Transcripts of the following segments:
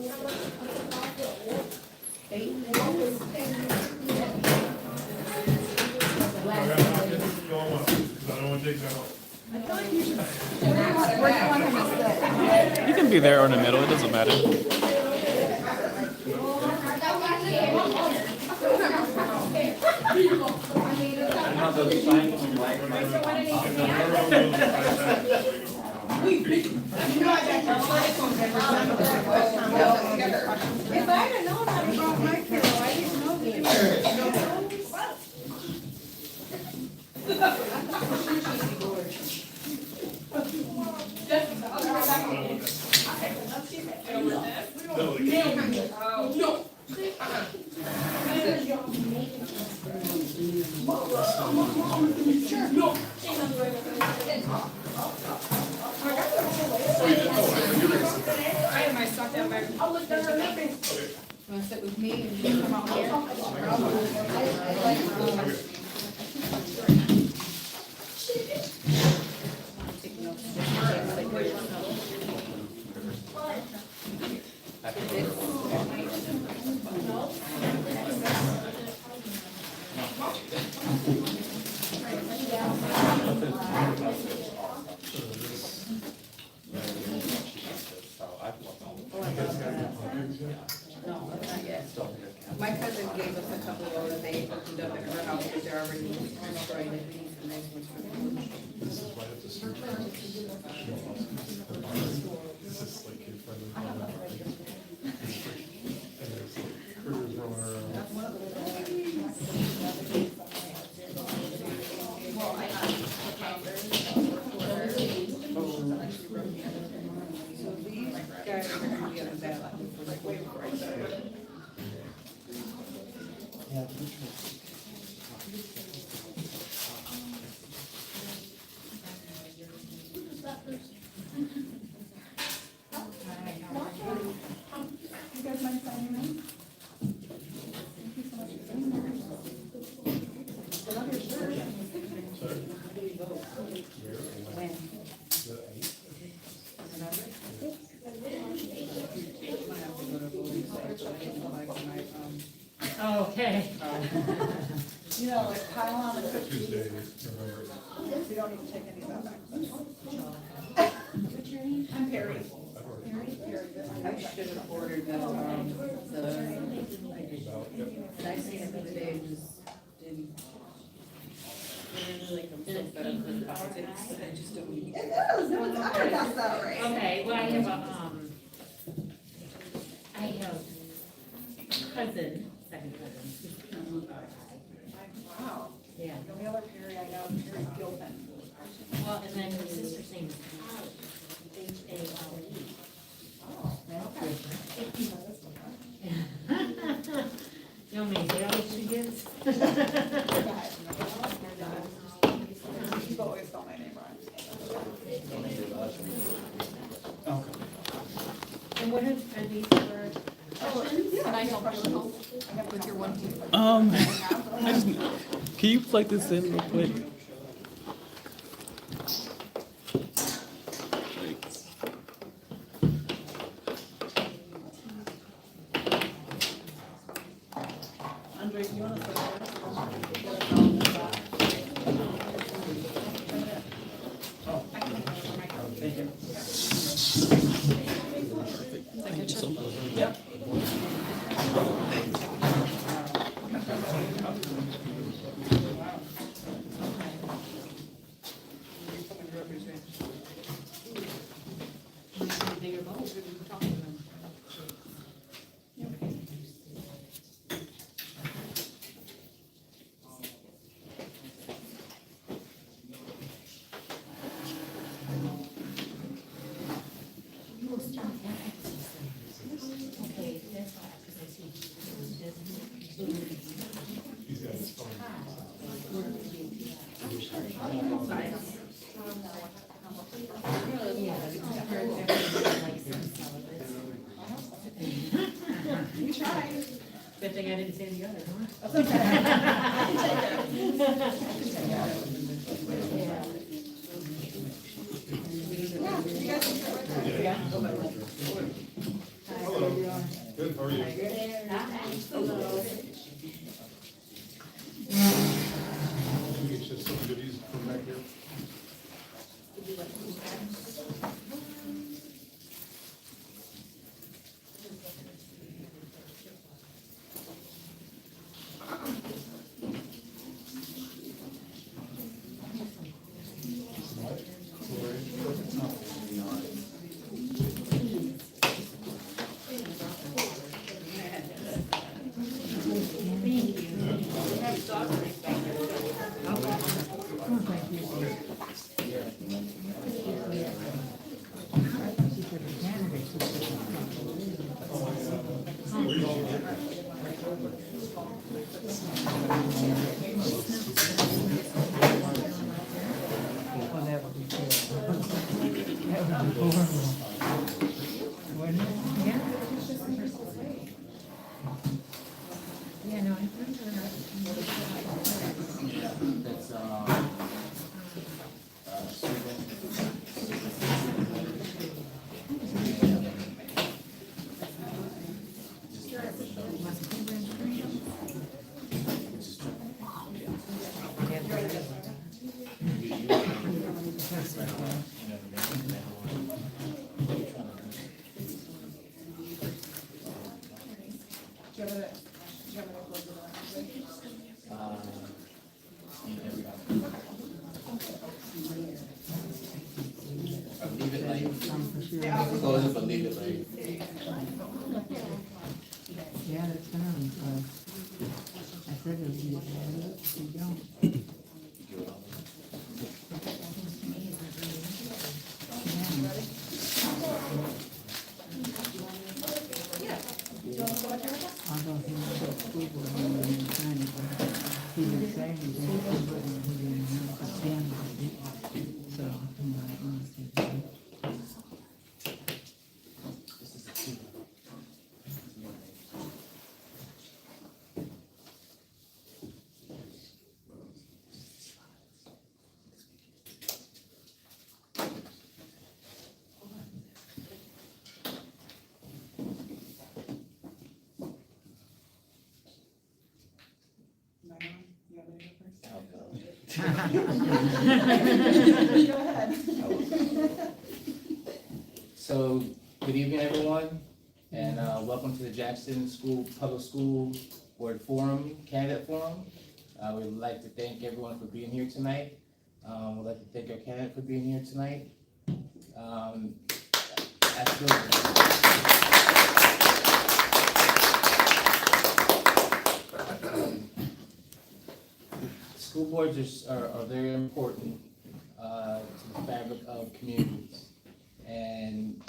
You can be there or in the middle, it doesn't matter. If I had known how to brought my pillow, I didn't know that. I had my stuff down back. I'll look down her napping. Want to sit with me and you come out here? No, not yet. My cousin gave us a couple of those, they opened up in her house, but they're already destroyed, and these are nice ones for the So these guys are gonna be on that, like, way before I started. You guys mind signing in? Thank you so much for being here. I love your shirt. When? Okay. You know, like pile on the cookies. We don't need to take any of that back. What's your name? I'm Perry. Perry. I should have ordered the, and I seen it the other day, and just didn't. Really comes so fed up with politics, I just don't need. It does, no, it's our house out, right? Okay, well, I have cousin, second cousin. Wow. Yeah. The only other Perry I know is Perry Gilpin. Well, and then her sister's name is Holly, H-A-L-E. Oh, okay. You know how many zeros she gets? You've always spelled my name wrong. And what are these for? Can I help you with your one? I just, can you plug this in real quick? Thanks. Andre, do you want to say Thank you so much. Yep. Bigger bowl, we were talking about. You will start that exercise. Okay, that's why, because I see. It's hot. Yeah, it's hard, everybody likes some celibates. You tried. Good thing I didn't say the other, huh? That's okay. I can take it. I can take it. Yeah. Yeah, you guys can sit right there. Yeah. Good, how are you? Hello. Can we get you some goodies from back here? Well, that would be terrible. That would be horrible. Wouldn't it? Yeah. Yeah, no, I remember. That's, leave it late. Close it, but leave it late. Yeah, that's fine. I said it would be bad if you don't. Although he was at school board meeting in China, but he didn't say anything, but he didn't know the family. So, I'm like, honestly. So, good evening, everyone, and welcome to the Jackson Public School Board Forum, Candidate Forum. We'd like to thank everyone for being here tonight. We'd like to thank our candidate for being here tonight. School boards are very important to the fabric of communities. And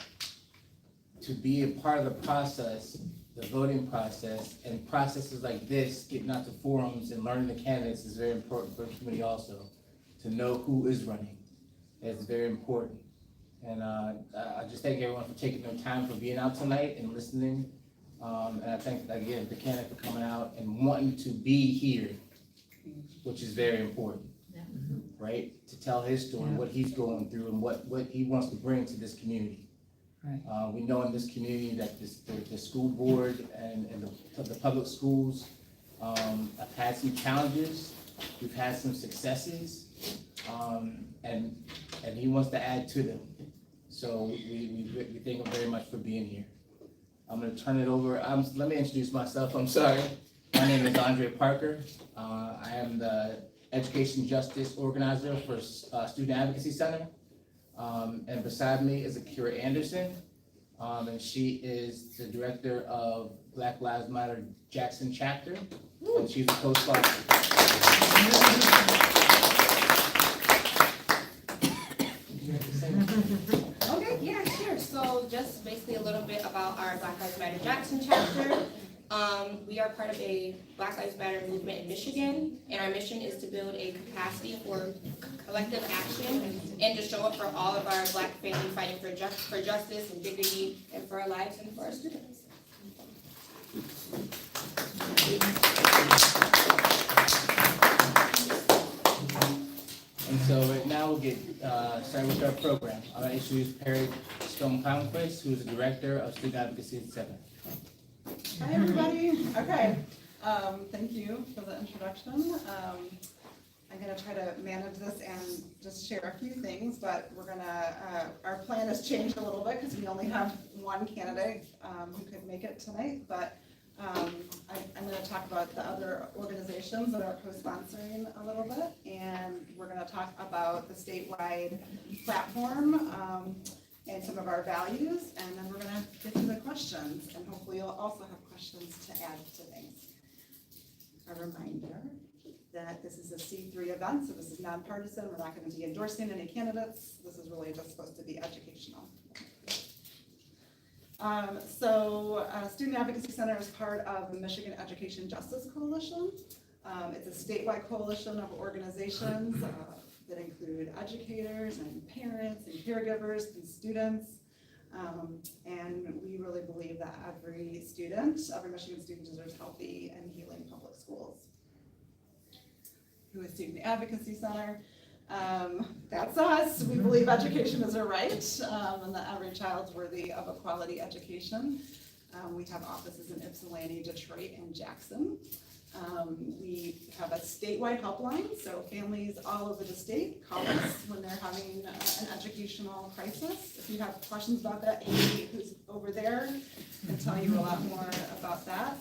to be a part of the process, the voting process, and processes like this, getting out to forums and learning the candidates is very important for the community also. To know who is running is very important. And I just thank everyone for taking their time for being out tonight and listening. And I thank, again, the candidate for coming out and wanting to be here, which is very important, right? To tell his story, what he's going through, and what he wants to bring to this community. Right. We know in this community that the school board and the public schools have had some challenges. We've had some successes, and he wants to add to them. So we thank him very much for being here. I'm going to turn it over. Let me introduce myself. I'm sorry. My name is Andre Parker. I am the Education Justice Organizer for Student Advocacy Center. And beside me is Akira Anderson, and she is the Director of Black Lives Matter Jackson Chapter, and she's a co-sponsor. Okay, yeah, sure. So just basically a little bit about our Black Lives Matter Jackson chapter. We are part of a Black Lives Matter movement in Michigan, and our mission is to build a capacity for collective action and to show up for all of our Black families fighting for justice and dignity and for our lives and for our students. And so right now we'll get started with our program. I'm going to introduce Perry Stone-Palmquist, who is the Director of Student Advocacy Center. Hi, everybody. Okay, thank you for the introduction. I'm gonna try to manage this and just share a few things, but we're gonna, our plan has changed a little bit because we only have one candidate who could make it tonight, but I'm gonna talk about the other organizations that are co-sponsoring a little bit, and we're gonna talk about the statewide platform, and some of our values, and then we're gonna get to the questions, and hopefully you'll also have questions to add to things. A reminder that this is a C3 event, so this is nonpartisan, we're not gonna be endorsing any candidates, this is really just supposed to be educational. Student Advocacy Center is part of the Michigan Education Justice Coalition. It's a statewide coalition of organizations that include educators and parents and caregivers and students. And we really believe that every Michigan student deserves healthy and healing public schools. Who is Student Advocacy Center? That's us. We believe education is a right, and that every child's worthy of a quality education. We have offices in Ypsilanti, Detroit, and Jackson. We have a statewide helpline, so families all over the state call us when they're having an educational crisis. If you have questions about that, Amy, who's over there, can tell you a lot more about that.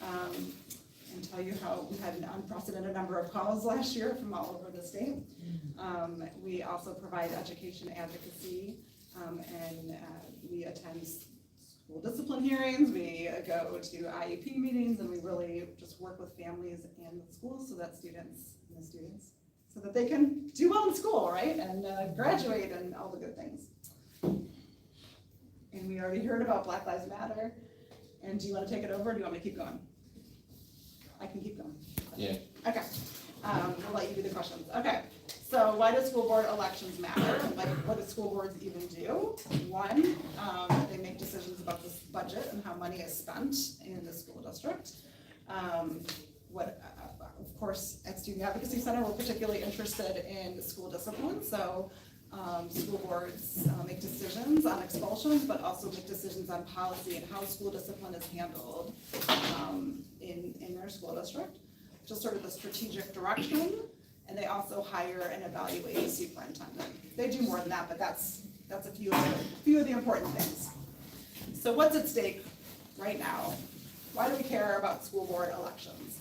And tell you how we had an unprecedented number of calls last year from all over the state. We also provide education advocacy, and we attend school discipline hearings, we go to IEP meetings, and we really just work with families and the schools so that so that they can do well in school, right? And graduate and all the good things. And we already heard about Black Lives Matter. And do you want to take it over, or do you want me to keep going? I can keep going. Yeah. Okay, we'll let you do the questions. Okay, so why do school board elections matter? Like, what do school boards even do? One, they make decisions about this budget and how money is spent in the school district. Of course, at Student Advocacy Center, we're particularly interested in school discipline, so school boards make decisions on expulsions, but also make decisions on policy and how school discipline is handled in their school district. Just sort of the strategic direction, and they also hire and evaluate a superintendent. They do more than that, but that's a few of the important things. So what's at stake right now? Why do we care about school board elections?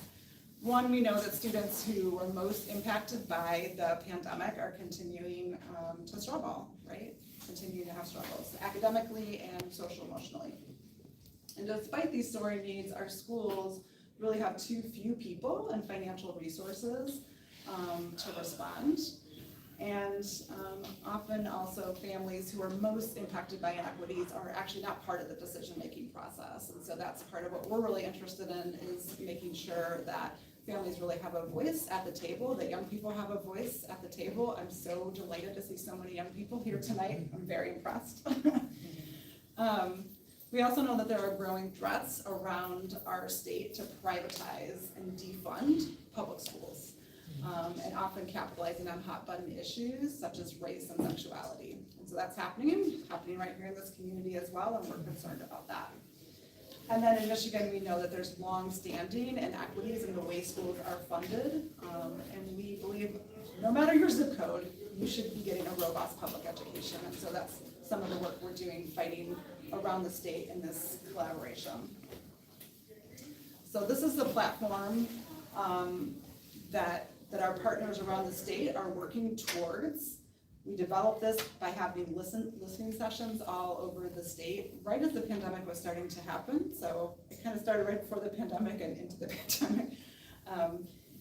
One, we know that students who were most impacted by the pandemic are continuing to struggle, right? Continuing to have struggles academically and social emotionally. And despite these soaring needs, our schools really have too few people and financial resources to respond. And often also families who are most impacted by inequities are actually not part of the decision-making process. And so that's part of what we're really interested in, is making sure that families really have a voice at the table, that young people have a voice at the table. I'm so delighted to see so many young people here tonight. I'm very impressed. We also know that there are growing threats around our state to privatize and defund public schools, and often capitalizing on hot button issues such as race and sexuality. And so that's happening right here in this community as well, and we're concerned about that. And then in Michigan, we know that there's long-standing inequities in the way schools are funded, and we believe no matter your zip code, you should be getting a robust public education. And so that's some of the work we're doing, fighting around the state in this collaboration. So this is the platform that our partners around the state are working towards. We developed this by having listening sessions all over the state right as the pandemic was starting to happen. So it kind of started right before the pandemic and into the pandemic.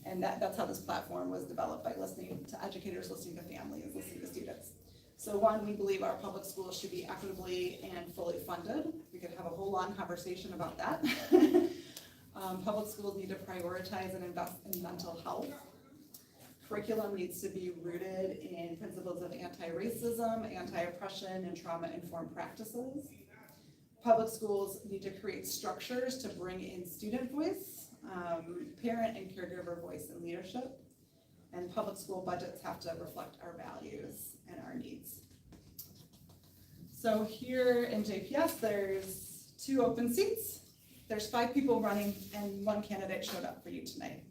And that's how this platform was developed, by listening to educators, listening to families, listening to students. So one, we believe our public schools should be equitably and fully funded. We could have a whole long conversation about that. Public schools need to prioritize and invest in mental health. Curriculum needs to be rooted in principles of anti-racism, anti-oppression, and trauma-informed practices. Public schools need to create structures to bring in student voice, parent and caregiver voice and leadership. And public school budgets have to reflect our values and our needs. So here in JPS, there's 2 open seats. there's 5 people running and 1 candidate showed up for you tonight.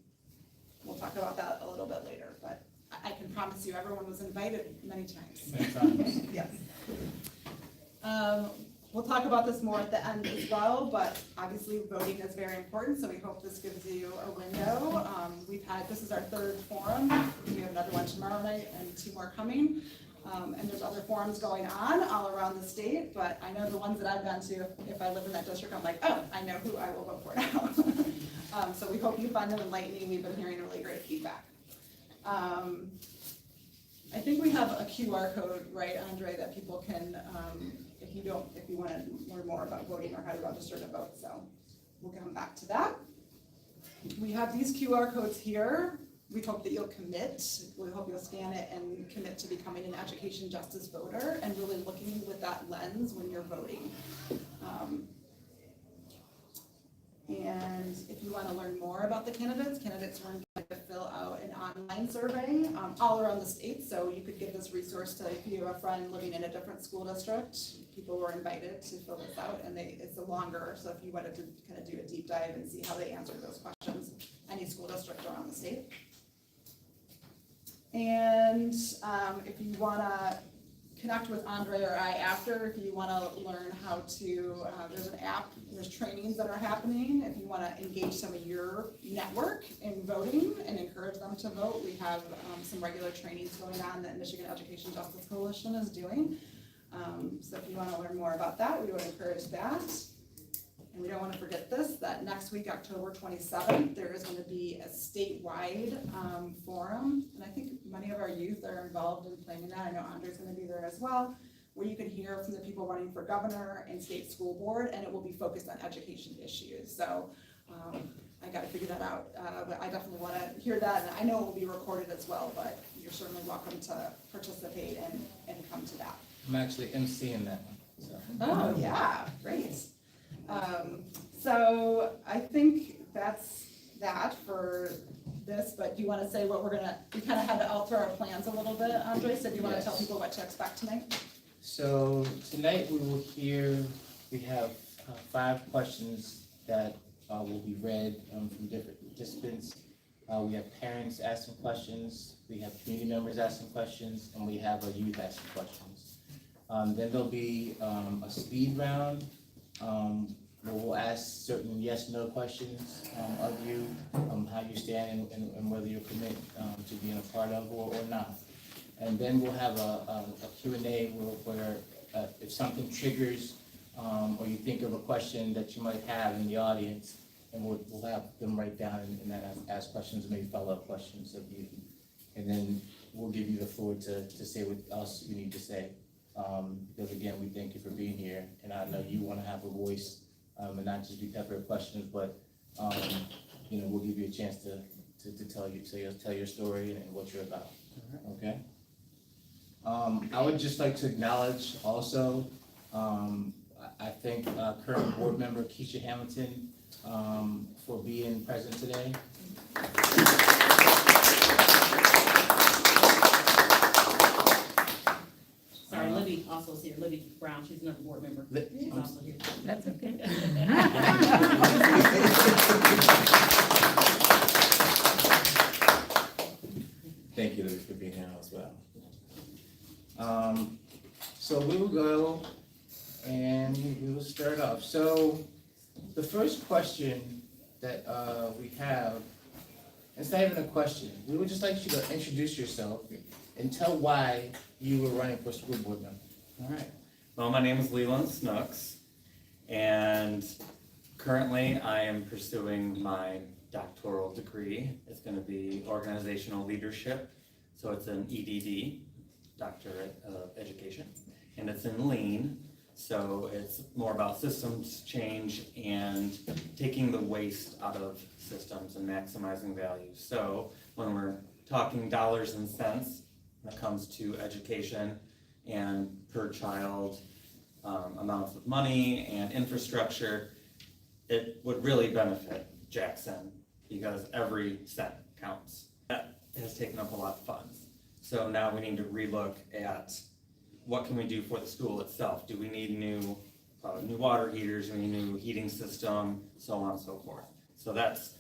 We'll talk about that a little bit later, but I can promise you, everyone was invited many times. Many times. Yes. We'll talk about this more at the end as well, but obviously voting is very important, so we hope this gives you a window. This is our 3rd forum. We have another one tomorrow night and 2 more coming. And there's other forums going on all around the state, but I know the ones that I've been to, if I live in that district, I'm like, oh, I know who I will vote for now. So we hope you find them enlightening. We've been hearing really great feedback. I think we have a QR code, right, Andre, that people can, if you want to learn more about voting or how to register to vote, so we'll come back to that. We have these QR codes here. We hope that you'll commit. We hope you'll scan it and commit to becoming an education justice voter and really looking with that lens when you're voting. And if you want to learn more about the candidates are invited to fill out an online survey all around the state. So you could give this resource to, if you have a friend living in a different school district, people were invited to fill this out, and it's a longer, so if you wanted to kind of do a deep dive and see how they answered those questions, any school district around the state. And if you want to connect with Andre or I after, if you want to learn how to, there's an app, there's trainings that are happening. If you want to engage some of your network in voting and encourage them to vote, we have some regular trainings going on that Michigan Education Justice Coalition is doing. So if you want to learn more about that, we would encourage that. And we don't want to forget this, that next week, October 27th, there is going to be a statewide forum. And I think many of our youth are involved in planning that. I know Andre's going to be there as well, where you can hear from the people running for governor and state school board, and it will be focused on education issues. So I got to figure that out, but I definitely want to hear that. And I know it will be recorded as well, but you're certainly welcome to participate and come to that. I'm actually emceeing that one, so. Oh, yeah, great. So I think that's that for this, but do you want to say what we kind of had to alter our plans a little bit, Andre, so do you want to tell people what to expect tonight? So tonight we have 5 questions that will be read from different participants. We have parents asking questions, we have community members asking questions, and we have a youth asking questions. Then there'll be a speed round where we'll ask certain yes/no questions of you, how you stand and whether you're committed to being a part of or not. And then we'll have a Q&A where if something triggers or you think of a question that you might have in the audience, and we'll have them write down and then ask questions, maybe follow-up questions of you. And then we'll give you the floor to say what else you need to say. Because again, we thank you for being here, and I know you want to have a voice and not just be peppered with questions, but we'll give you a chance to tell your story and what you're about. Okay. I would just like to acknowledge also, I thank current board member Keisha Hamilton for being present today. Sorry, Libby also is here. Libby Brown, she's another board member. She's also here. That's okay. Thank you, Libby, for being here as well. So we will go and we will start off. So the first question that we have, it's not even a question. We would just like you to introduce yourself and tell why you were running for school board member. All right. Well, my name is Leland Snooks, and currently I am pursuing my doctoral degree. It's going to be organizational leadership, so it's an EDD, Doctorate of Education, and it's in Lean, so it's more about systems change and taking the waste out of systems and maximizing value. So when we're talking dollars and cents, when it comes to education and per child amounts of money and infrastructure, it would really benefit Jackson because every cent counts. That has taken up a lot of funds. So now we need to relook at what can we do for the school itself. Do we need new new water heaters, any new heating system, so on and so forth. So that's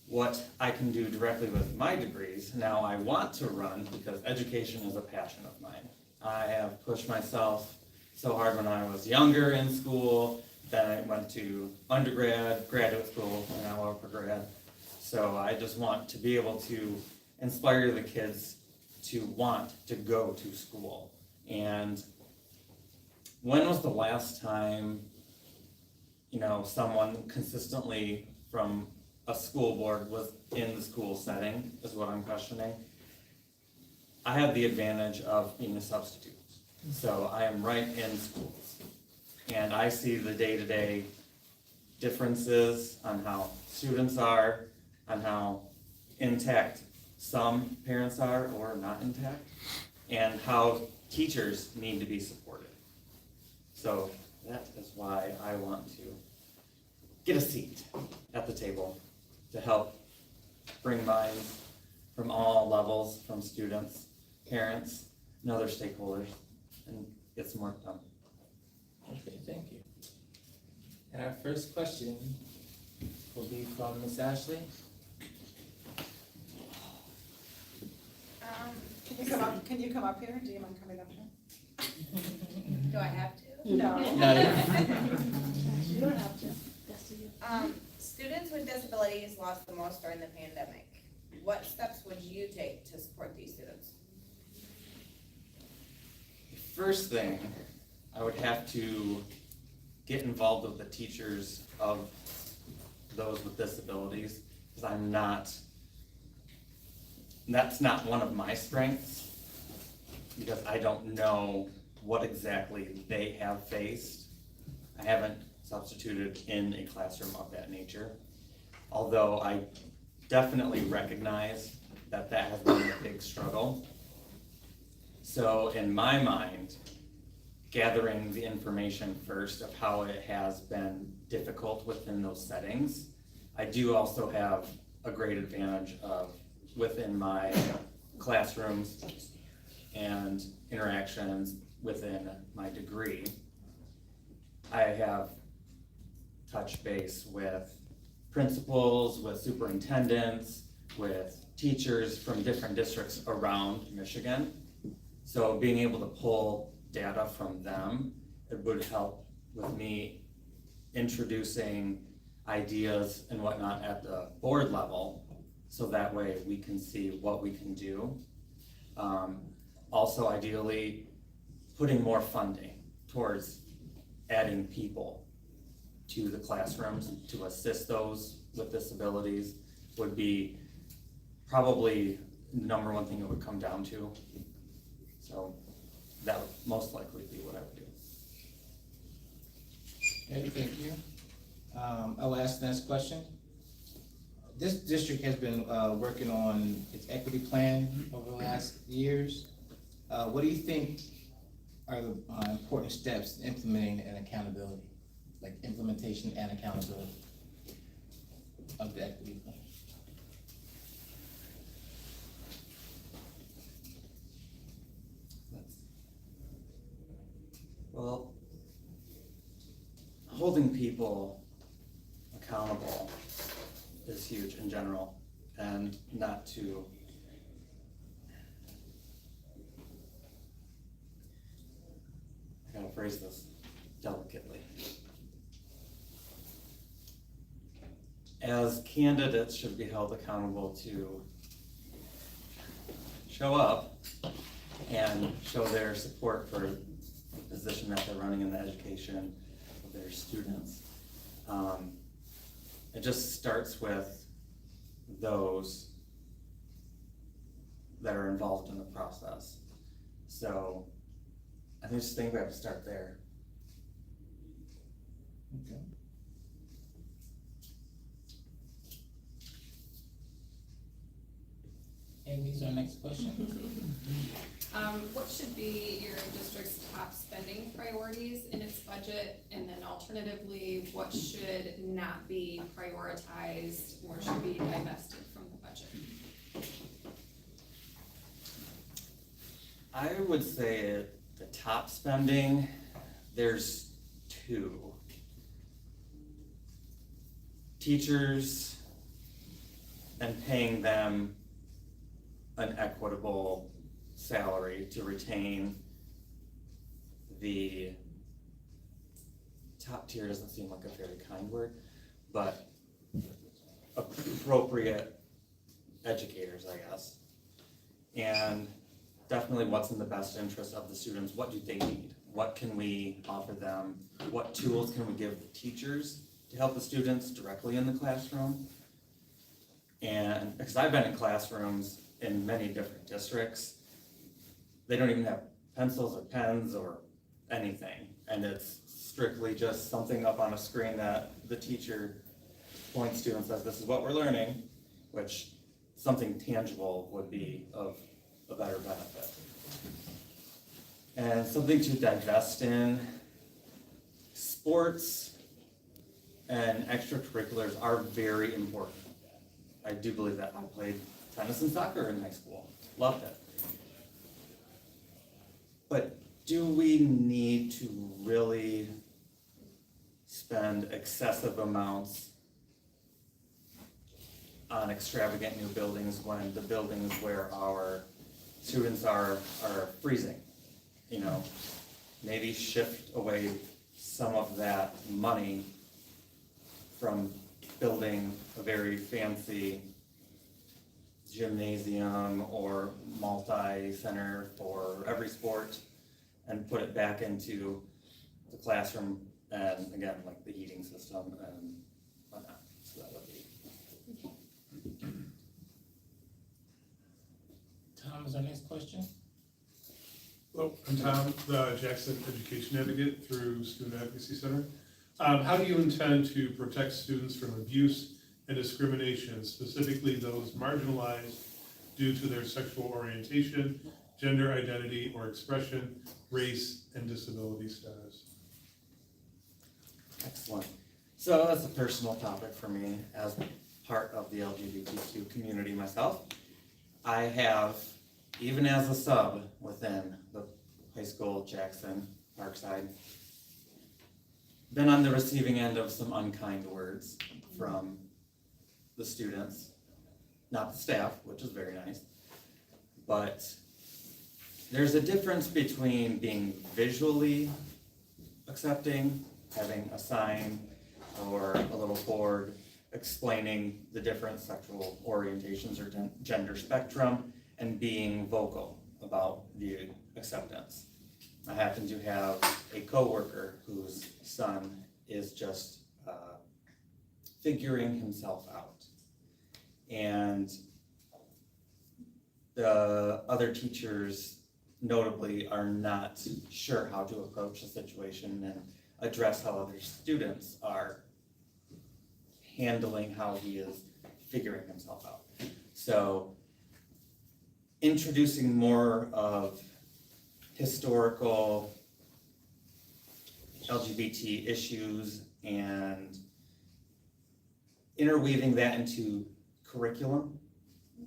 what I can do directly with my degrees. Now I want to run because education is a passion of mine. I have pushed myself so hard when I was younger in school, then I went to undergrad, graduate school, and now upper grad. So I just want to be able to inspire the kids to want to go to school. And when was the last time, someone consistently from a school board was in the school setting, is what I'm questioning. I have the advantage of being a substitute. So I am right in schools. And I see the day-to-day differences on how students are, on how intact some parents are or not intact, and how teachers need to be supported. So that is why I want to get a seat at the table to help bring minds from all levels, from students, parents, and other stakeholders, and get some work done. Okay, thank you. And our first question will be from Ms. Ashley. Can you come up here? Do you mind coming up here? Do I have to? No. No, You don't have to. Students with disabilities lost the most during the pandemic. What steps would you take to support these students? First thing, I would have to get involved with the teachers of those with disabilities, because that's not one of my strengths, because I don't know what exactly they have faced. I haven't substituted in a classroom of that nature, although I definitely recognize that that has been a big struggle. So in my mind, gathering the information first of how it has been difficult within those settings, I do also have a great advantage of within my classrooms and interactions within my degree. I have touched base with principals, with superintendents, with teachers from different districts around Michigan. So being able to pull data from them, it would help with me introducing ideas and whatnot at the board level, so that way we can see what we can do. Also ideally, putting more funding towards adding people to the classrooms to assist those with disabilities would be probably the number one thing it would come down to. So that would most likely be what I would do. Okay, thank you. I will ask the next question. This district has been working on its equity plan over the last years. What do you think are the important steps in implementing and accountability, like implementation and accountability of the equity plan? Well, holding people accountable is huge in general, and not to I gotta phrase this delicately. As candidates should be held accountable to show up and show their support for the position that they're running in the education of their students. It just starts with those that are involved in the process. So I just think we have to start there. Okay. Amy's our next question. What should be your district's top spending priorities in its budget? And then alternatively, what should not be prioritized or should be divested from the budget? I would say the top spending, there's to teachers and paying them an equitable salary to retain the top tier doesn't seem like a very kind word, but appropriate educators, I guess. And definitely what's in the best interest of the students, what do they need? What can we offer them? What tools can we give the teachers to help the students directly in the classroom? And because I've been in classrooms in many different districts, they don't even have pencils or pens or anything. And it's strictly just something up on a screen that the teacher points to and says, this is what we're learning, which something tangible would be of a better benefit. And something to divest in. Sports and extracurriculars are very important. I do believe that. I played tennis and soccer in high school. Loved it. But do we need to really spend excessive amounts on extravagant new buildings when the buildings where our students are freezing? You know, maybe shift away some of that money from building a very fancy gymnasium or multi-center for every sport and put it back into the classroom and again, like the heating system and whatnot. So that would be. Tom, is our next question? Hello, I'm Tom, the Jackson Education Advocate through Student Advocacy Center. How do you intend to protect students from abuse and discrimination, specifically those marginalized due to their sexual orientation, gender identity or expression, race, and disability status? Excellent. So that's a personal topic for me as part of the LGBTQ community myself. I have, even as a sub within the high school, Jackson, Parkside, been on the receiving end of some unkind words from the students, not the staff, which is very nice, but there's a difference between being visually accepting, having a sign or a little board explaining the different sexual orientations or gender spectrum, and being vocal about the acceptance. I happen to have a coworker whose son is just figuring himself out. And the other teachers notably are not sure how to approach the situation and address how other students are handling how he is figuring himself out. So introducing more of historical LGBT issues and interweaving that into curriculum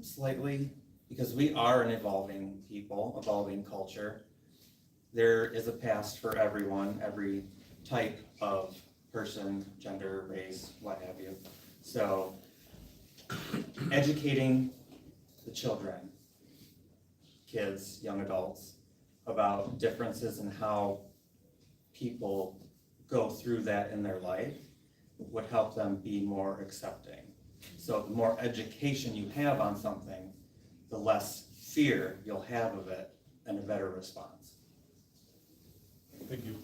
slightly, because we are an evolving people, evolving culture. There is a past for everyone, every type of person, gender, race, what have you. So educating the children, kids, young adults, about differences in how people go through that in their life would help them be more accepting. So the more education you have on something, the less fear you'll have of it and a better response. Thank you.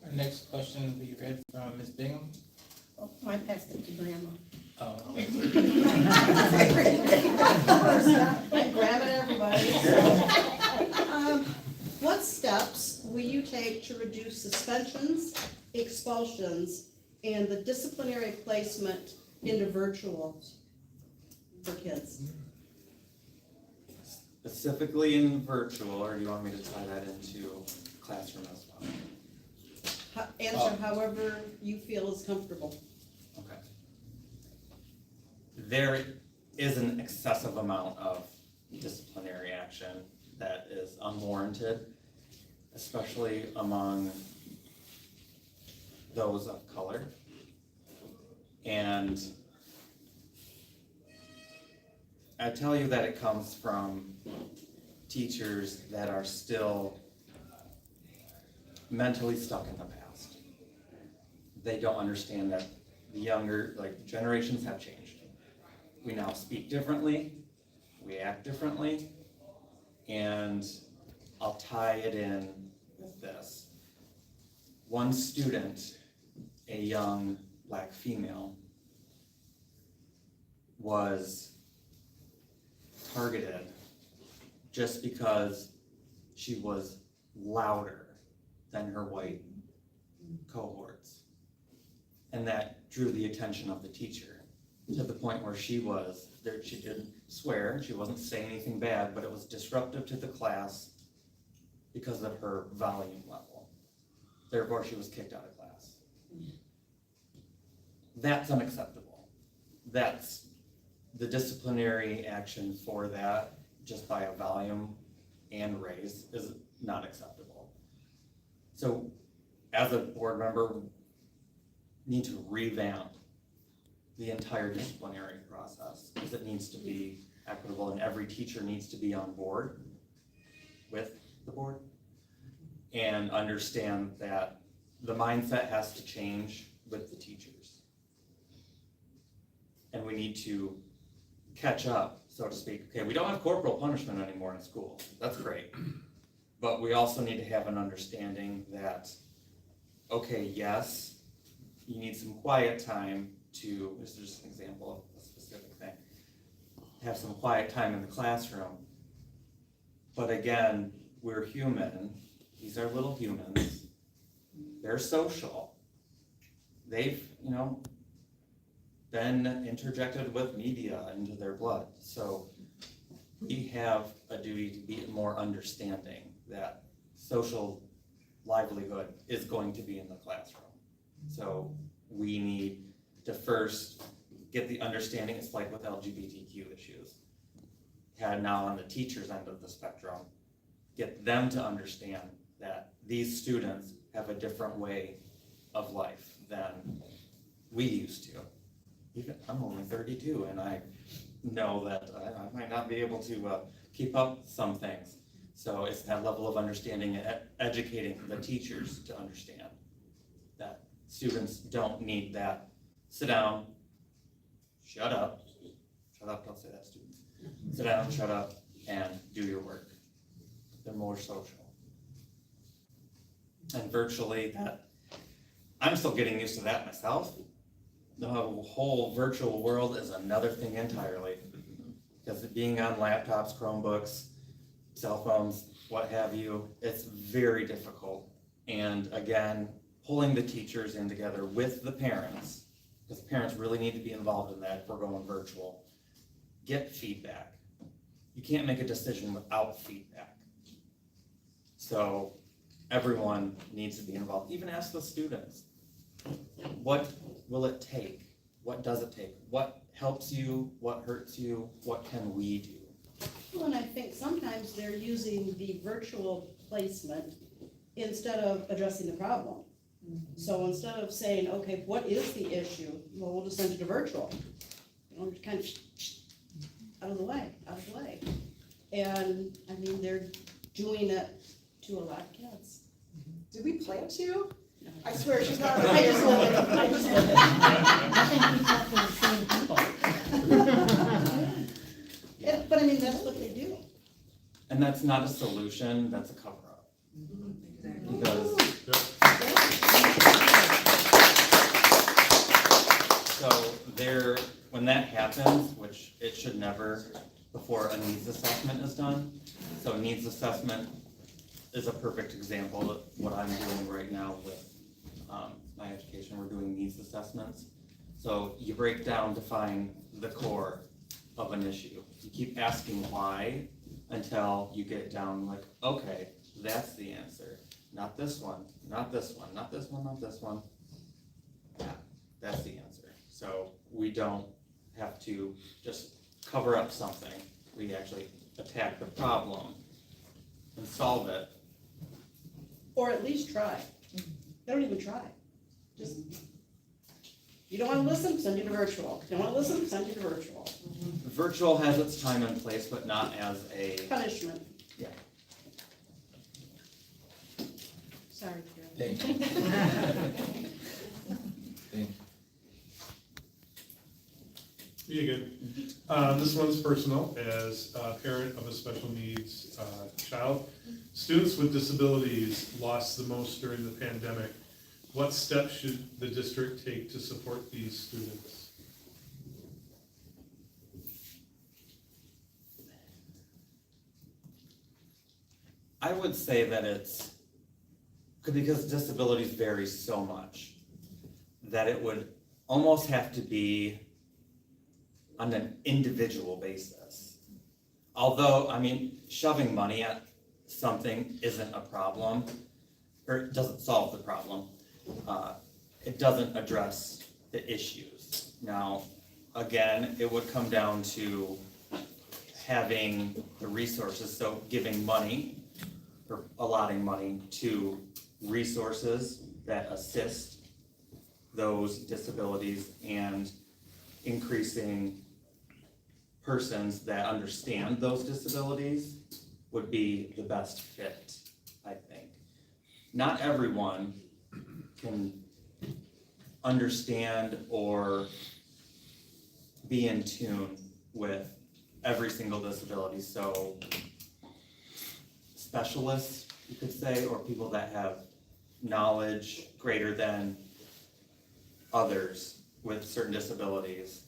Our next question will be read from Ms. Bingham. Oh, I passed it to Grandma. Oh, okay. Grabbing everybody. What steps will you take to reduce suspensions, expulsions, and the disciplinary placement into virtual for kids? Specifically in virtual, or do you want me to tie that into classroom as well? Answer however you feel is comfortable. Okay. There is an excessive amount of disciplinary action that is unwarranted, especially among those of color. And I tell you that it comes from teachers that are still mentally stuck in the past. They don't understand that the younger, generations have changed. We now speak differently, we act differently, and I'll tie it in with this. One student, a young Black female, was targeted just because she was louder than her white cohorts. And that drew the attention of the teacher to the point where she didn't swear, she wasn't saying anything bad, but it was disruptive to the class because of her volume level. Therefore, she was kicked out of class. That's unacceptable. That's the disciplinary action for that, just by a volume and race, is not acceptable. So, as a board member, need to revamp the entire disciplinary process, because it needs to be equitable, and every teacher needs to be on board with the board and understand that the mindset has to change with the teachers. And we need to catch up, so to speak. Okay, we don't have corporal punishment anymore in school. That's great. But we also need to have an understanding that, okay, yes, you need some quiet time to, this is just an example of a specific thing, have some quiet time in the classroom. But again, we're human. These are little humans. They're social. They've, been interjected with media into their blood. So we have a duty to be more understanding that social livelihood is going to be in the classroom. So we need to first get the understanding. It's like with LGBTQ issues. Now on the teacher's end of the spectrum, get them to understand that these students have a different way of life than we used to. Even I'm only 32, and I know that I might not be able to keep up some things. So it's that level of understanding and educating the teachers to understand that students don't need that. Sit down, shut up, don't say that, students. Sit down, shut up, and do your work. They're more social. And virtually that, I'm still getting used to that myself. The whole virtual world is another thing entirely. Because being on laptops, Chromebooks, cell phones, what have you, it's very difficult. And again, pulling the teachers in together with the parents, because parents really need to be involved in that if we're going virtual. Get feedback. You can't make a decision without feedback. So everyone needs to be involved. Even ask the students, what will it take? What does it take? What helps you? What hurts you? What can we do? Well, and I think sometimes they're using the virtual placement instead of addressing the problem. So instead of saying, okay, what is the issue? Well, we'll just send it to virtual. Just kind of out of the way. And I mean, they're doing it to a lot of kids. Did we plan to? I swear, she's not. I just live it. I think we talk to the same people. But I mean, that's what they do. And that's not a solution, that's a cover-up. Because when that happens, which it should never, before a needs assessment is done. So needs assessment is a perfect example of what I'm doing right now with my education. We're doing needs assessments. So you break down to find the core of an issue. You keep asking why until you get down like, okay, that's the answer. Not this one, not this one, not this one, not this one. Yeah, that's the answer. So we don't have to just cover up something. We actually attack the problem and solve it. Or at least try. They don't even try. Just, you don't wanna listen, send you to virtual. You don't wanna listen, send you to virtual. Virtual has its time and place, but not as a, Punishment. Yeah. Sorry, Karen. Thank you. Thank you. You good? This one's personal. As a parent of a special needs child, students with disabilities lost the most during the pandemic. What steps should the district take to support these students? I would say that it's, because disabilities vary so much, that it would almost have to be on an individual basis. Although, I mean, shoving money at something isn't a problem, or it doesn't solve the problem. It doesn't address the issues. Now, again, it would come down to having the resources, so giving money or allotting money to resources that assist those disabilities and increasing persons that understand those disabilities would be the best fit, I think. Not everyone can understand or be in tune with every single disability, so specialists, you could say, or people that have knowledge greater than others with certain disabilities,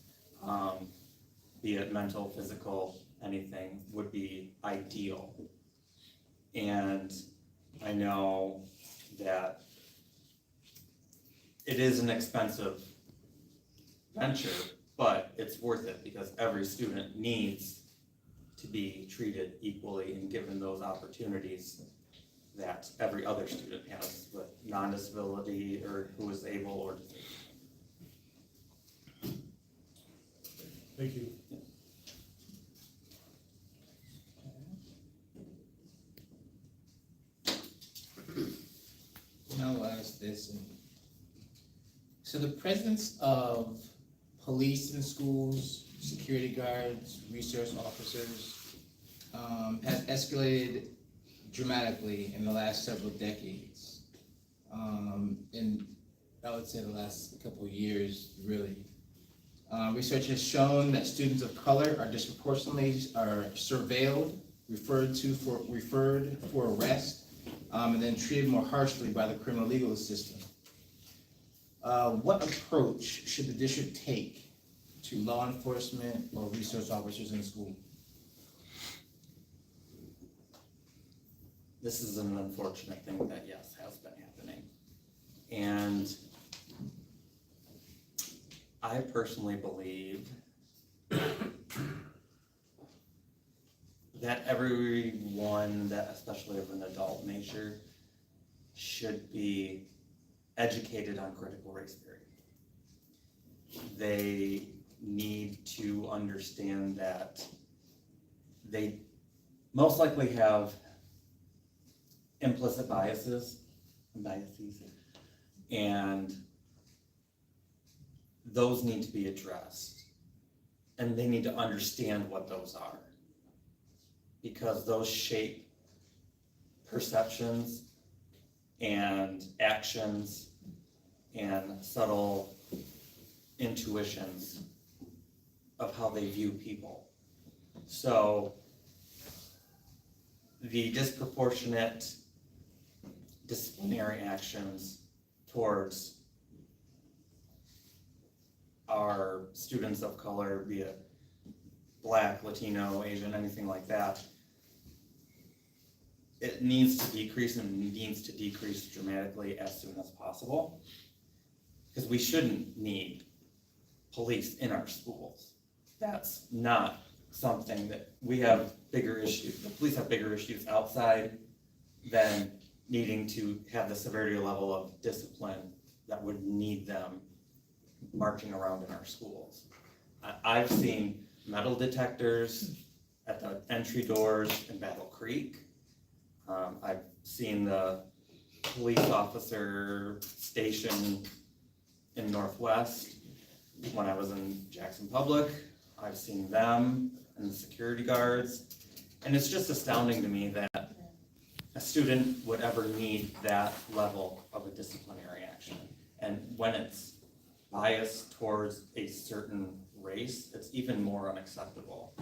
be it mental, physical, anything, would be ideal. And I know that it is an expensive venture, but it's worth it because every student needs to be treated equally and given those opportunities that every other student has with non-disability or who is able or disabled. Thank you. Now I'll ask this. So the presence of police in schools, security guards, resource officers, has escalated dramatically in the last several decades. And I would say the last couple of years, really. Research has shown that students of color are disproportionately surveilled, referred for arrest, and then treated more harshly by the criminal legal system. What approach should the district take to law enforcement or resource officers in school? This is an unfortunate thing that, yes, has been happening. And I personally believe that everyone that, especially of an adult nature, should be educated on critical race theory. They need to understand that they most likely have implicit biases, and those need to be addressed. And they need to understand what those are, because those shape perceptions and actions and subtle intuitions of how they view people. So the disproportionate disciplinary actions towards our students of color, be it Black, Latino, Asian, anything like that, it needs to decrease, and it needs to decrease dramatically as soon as possible. Because we shouldn't need police in our schools. That's not something that we have bigger issues. The police have bigger issues outside than needing to have the severity level of discipline that would need them marching around in our schools. I've seen metal detectors at the entry doors in Battle Creek. I've seen the police officer station in Northwest, when I was in Jackson Public, I've seen them and the security guards. And it's just astounding to me that a student would ever need that level of a disciplinary action. And when it's biased towards a certain race, it's even more unacceptable.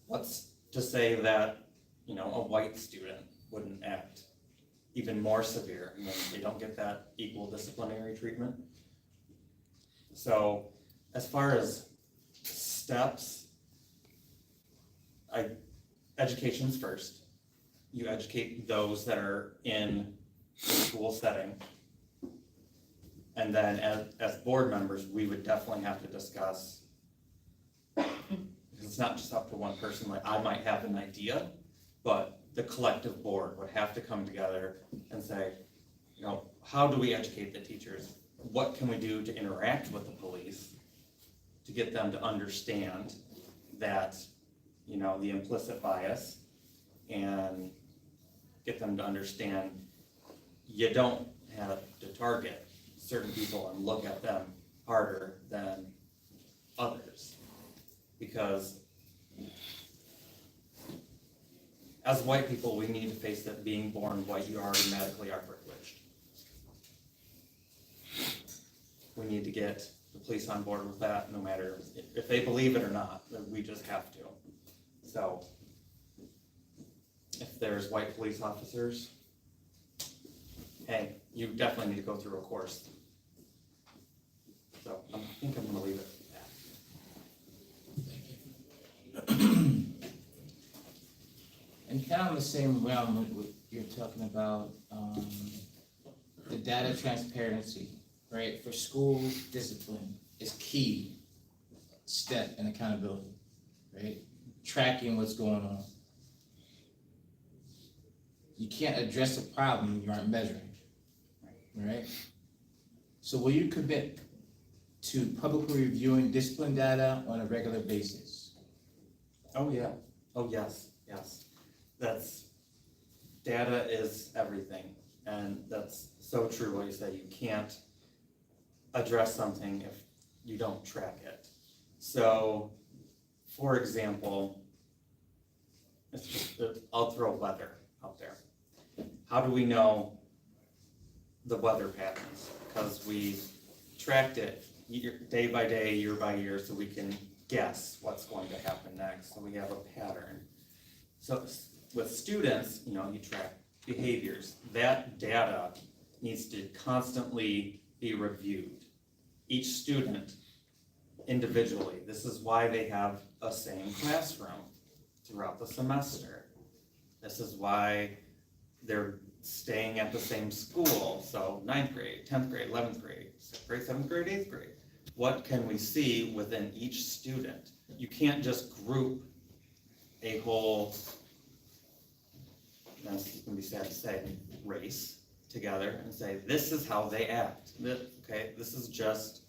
What's to say that, you know, a white student wouldn't act even more severe and then they don't get that equal disciplinary treatment? So as far as steps, education's first. You educate those that are in the school setting. And then as board members, we would definitely have to discuss, because it's not just up to one person, like I might have an idea, but the collective board would have to come together and say, you know, how do we educate the teachers? What can we do to interact with the police to get them to understand that, you know, the implicit bias, and get them to understand you don't have to target certain people and look at them harder than others. Because as white people, we need to face that being born white, you automatically are privileged. We need to get the police on board with that, no matter if they believe it or not, we just have to. So, if there's white police officers, hey, you definitely need to go through a course. So, I think I'm gonna leave it at that. And kind of in the same realm with what you're talking about, the data transparency, right, for school discipline is key step in accountability, right? Tracking what's going on. You can't address a problem you aren't measuring, right? So will you commit to publicly reviewing discipline data on a regular basis? Oh, yeah. Oh, yes, yes. Data is everything. And that's so true what you say. You can't address something if you don't track it. So, for example, I'll throw weather out there. How do we know the weather patterns? Because we tracked it day by day, year by year, so we can guess what's going to happen next. So we have a pattern. So with students, you know, you track behaviors. That data needs to constantly be reviewed. Each student individually. This is why they have a same classroom throughout the semester. This is why they're staying at the same school. So 9th grade, 10th grade, 11th grade, 6th grade, 7th grade, 8th grade. What can we see within each student? You can't just group a whole, that's gonna be sad to say, race together and say, this is how they act. Okay, this is just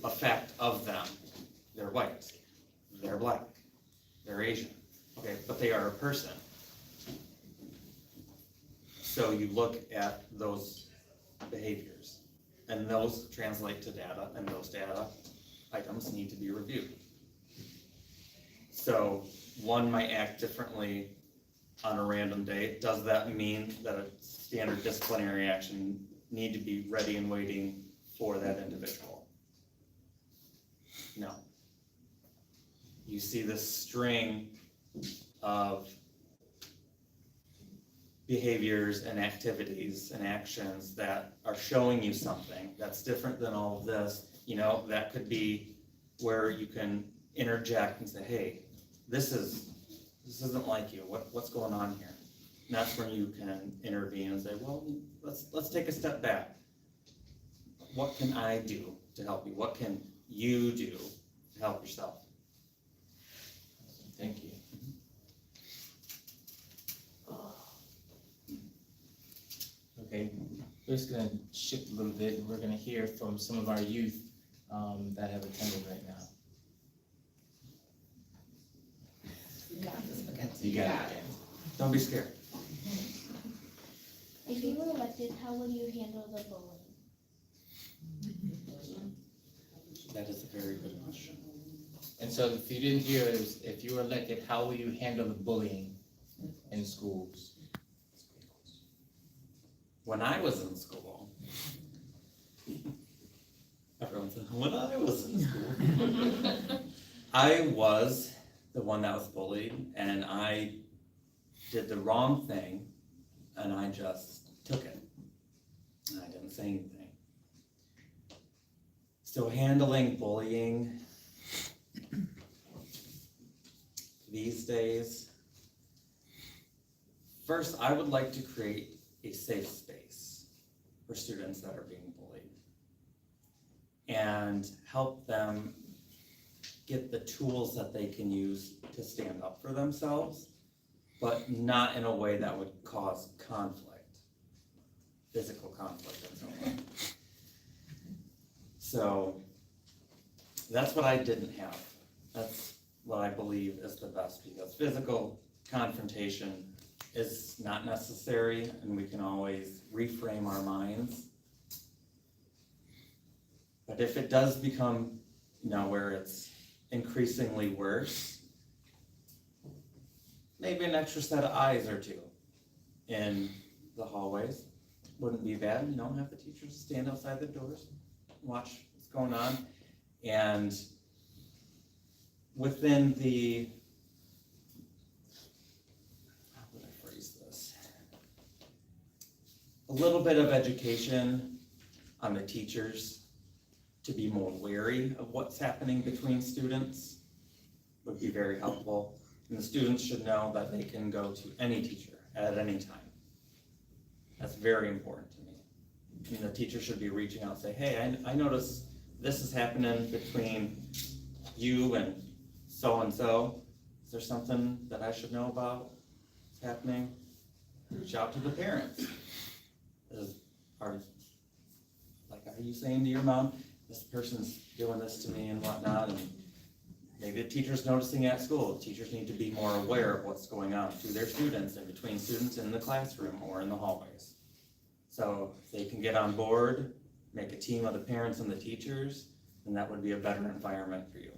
a fact of them. They're white, they're black, they're Asian. Okay, but they are a person. So you look at those behaviors, and those translate to data, and those data items need to be reviewed. So one might act differently on a random day. Does that mean that a standard disciplinary action need to be ready and waiting for that individual? No. You see this string of behaviors and activities and actions that are showing you something that's different than all of this. You know, that could be where you can interject and say, hey, this isn't like you. What's going on here? And that's when you can intervene and say, well, let's take a step back. What can I do to help you? What can you do to help yourself? Thank you. Okay, we're just gonna shift a little bit, and we're gonna hear from some of our youth that have attended right now. You got it. Don't be scared. If you were elected, how would you handle the bullying? That is a very good question. And so if you didn't hear, it was, if you were elected, how will you handle the bullying in schools? When I was in school, everyone said, when I was in school, I was the one that was bullied, and I did the wrong thing, and I just took it. And I didn't say anything. So handling bullying these days, first, I would like to create a safe space for students that are being bullied and help them get the tools that they can use to stand up for themselves, but not in a way that would cause conflict, physical conflict and so on. So that's what I didn't have. That's what I believe is the best, because physical confrontation is not necessary, and we can always reframe our minds. But if it does become, where it's increasingly worse, maybe an extra set of eyes or two in the hallways wouldn't be bad. Have the teachers stand outside the doors, watch what's going on, and within the, how would I phrase this? A little bit of education on the teachers to be more wary of what's happening between students would be very helpful. And the students should know that they can go to any teacher at any time. That's very important to me. And the teacher should be reaching out and say, hey, I notice this is happening between you and so-and-so. Is there something that I should know about what's happening? Reach out to the parents. Are you saying to your mom, this person's doing this to me and whatnot, and maybe the teacher's noticing at school. Teachers need to be more aware of what's going on to their students and between students in the classroom or in the hallways. So if they can get on board, make a team of the parents and the teachers, then that would be a better environment for you.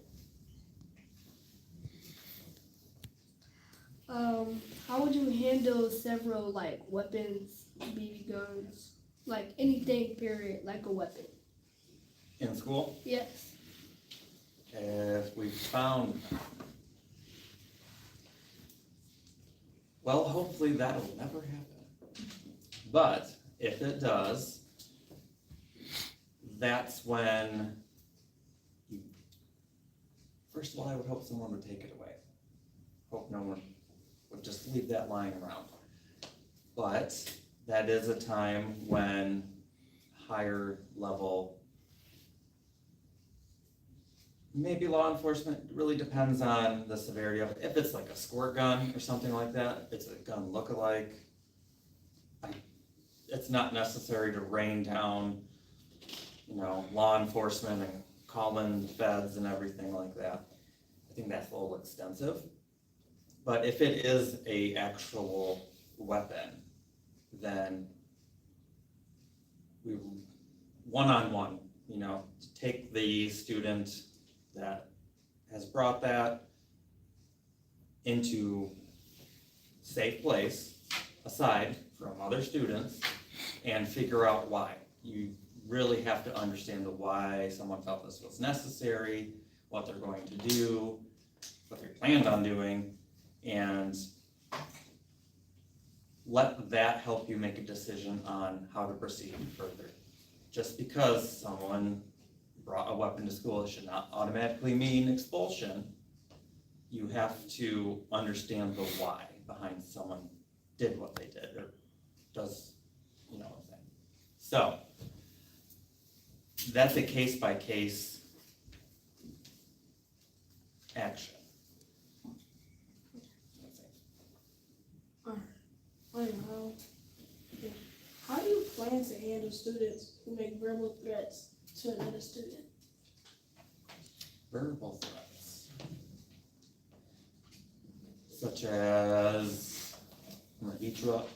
How would you handle several weapons, BB guns, anything period, like a weapon? In school, Yes. if we found, well, hopefully that'll never happen. But if it does, that's when first of all, I would hope someone would take it away. Hope no one would just leave that lying around. But that is a time when higher level, maybe law enforcement, really depends on the severity of it. If it's like a squirt gun or something like that, it's a gun look-alike, it's not necessary to rain down, law enforcement and call in the feds and everything like that. I think that's a little extensive. But if it is a actual weapon, then we one-on-one, take the student that has brought that into safe place, aside from other students, and figure out why. You really have to understand the why someone felt this was necessary, what they're going to do, what they planned on doing, and let that help you make a decision on how to proceed further. Just because someone brought a weapon to school, it should not automatically mean expulsion. You have to understand the why behind someone did what they did, or does, what I'm saying. So, that's a case-by-case action. I don't know. How do you plan to handle students who make verbal threats to another student? Verbal threats. Such as, I'm gonna beat you up,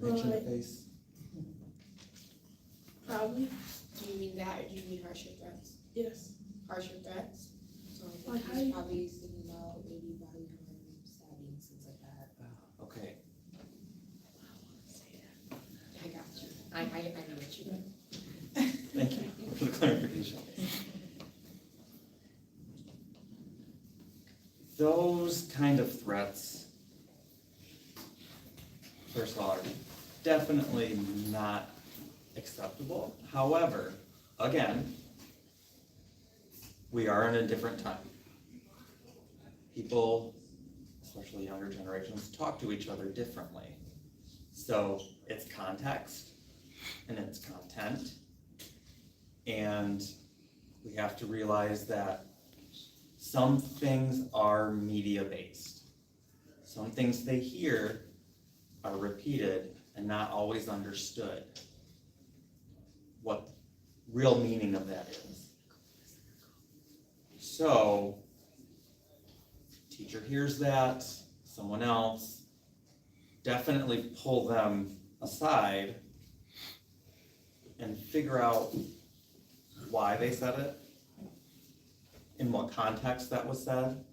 hit you in the face. Probably. Do you mean that, or do you mean harsher threats? Yes. Harsher threats? So I Like think how he's you- probably thinking about maybe body harm, stabbings, things like that. Okay, I got you. I know what you mean. thank you for the clarification. Those kind of threats, first of all, are definitely not acceptable. However, again, we are in a different time. People, especially younger generations, talk to each other differently. So it's context and it's content. And we have to realize that some things are media-based. Some things they hear are repeated and not always understood. What the real meaning of that is. So, teacher hears that, someone else, definitely pull them aside and figure out why they said it, in what context that was said,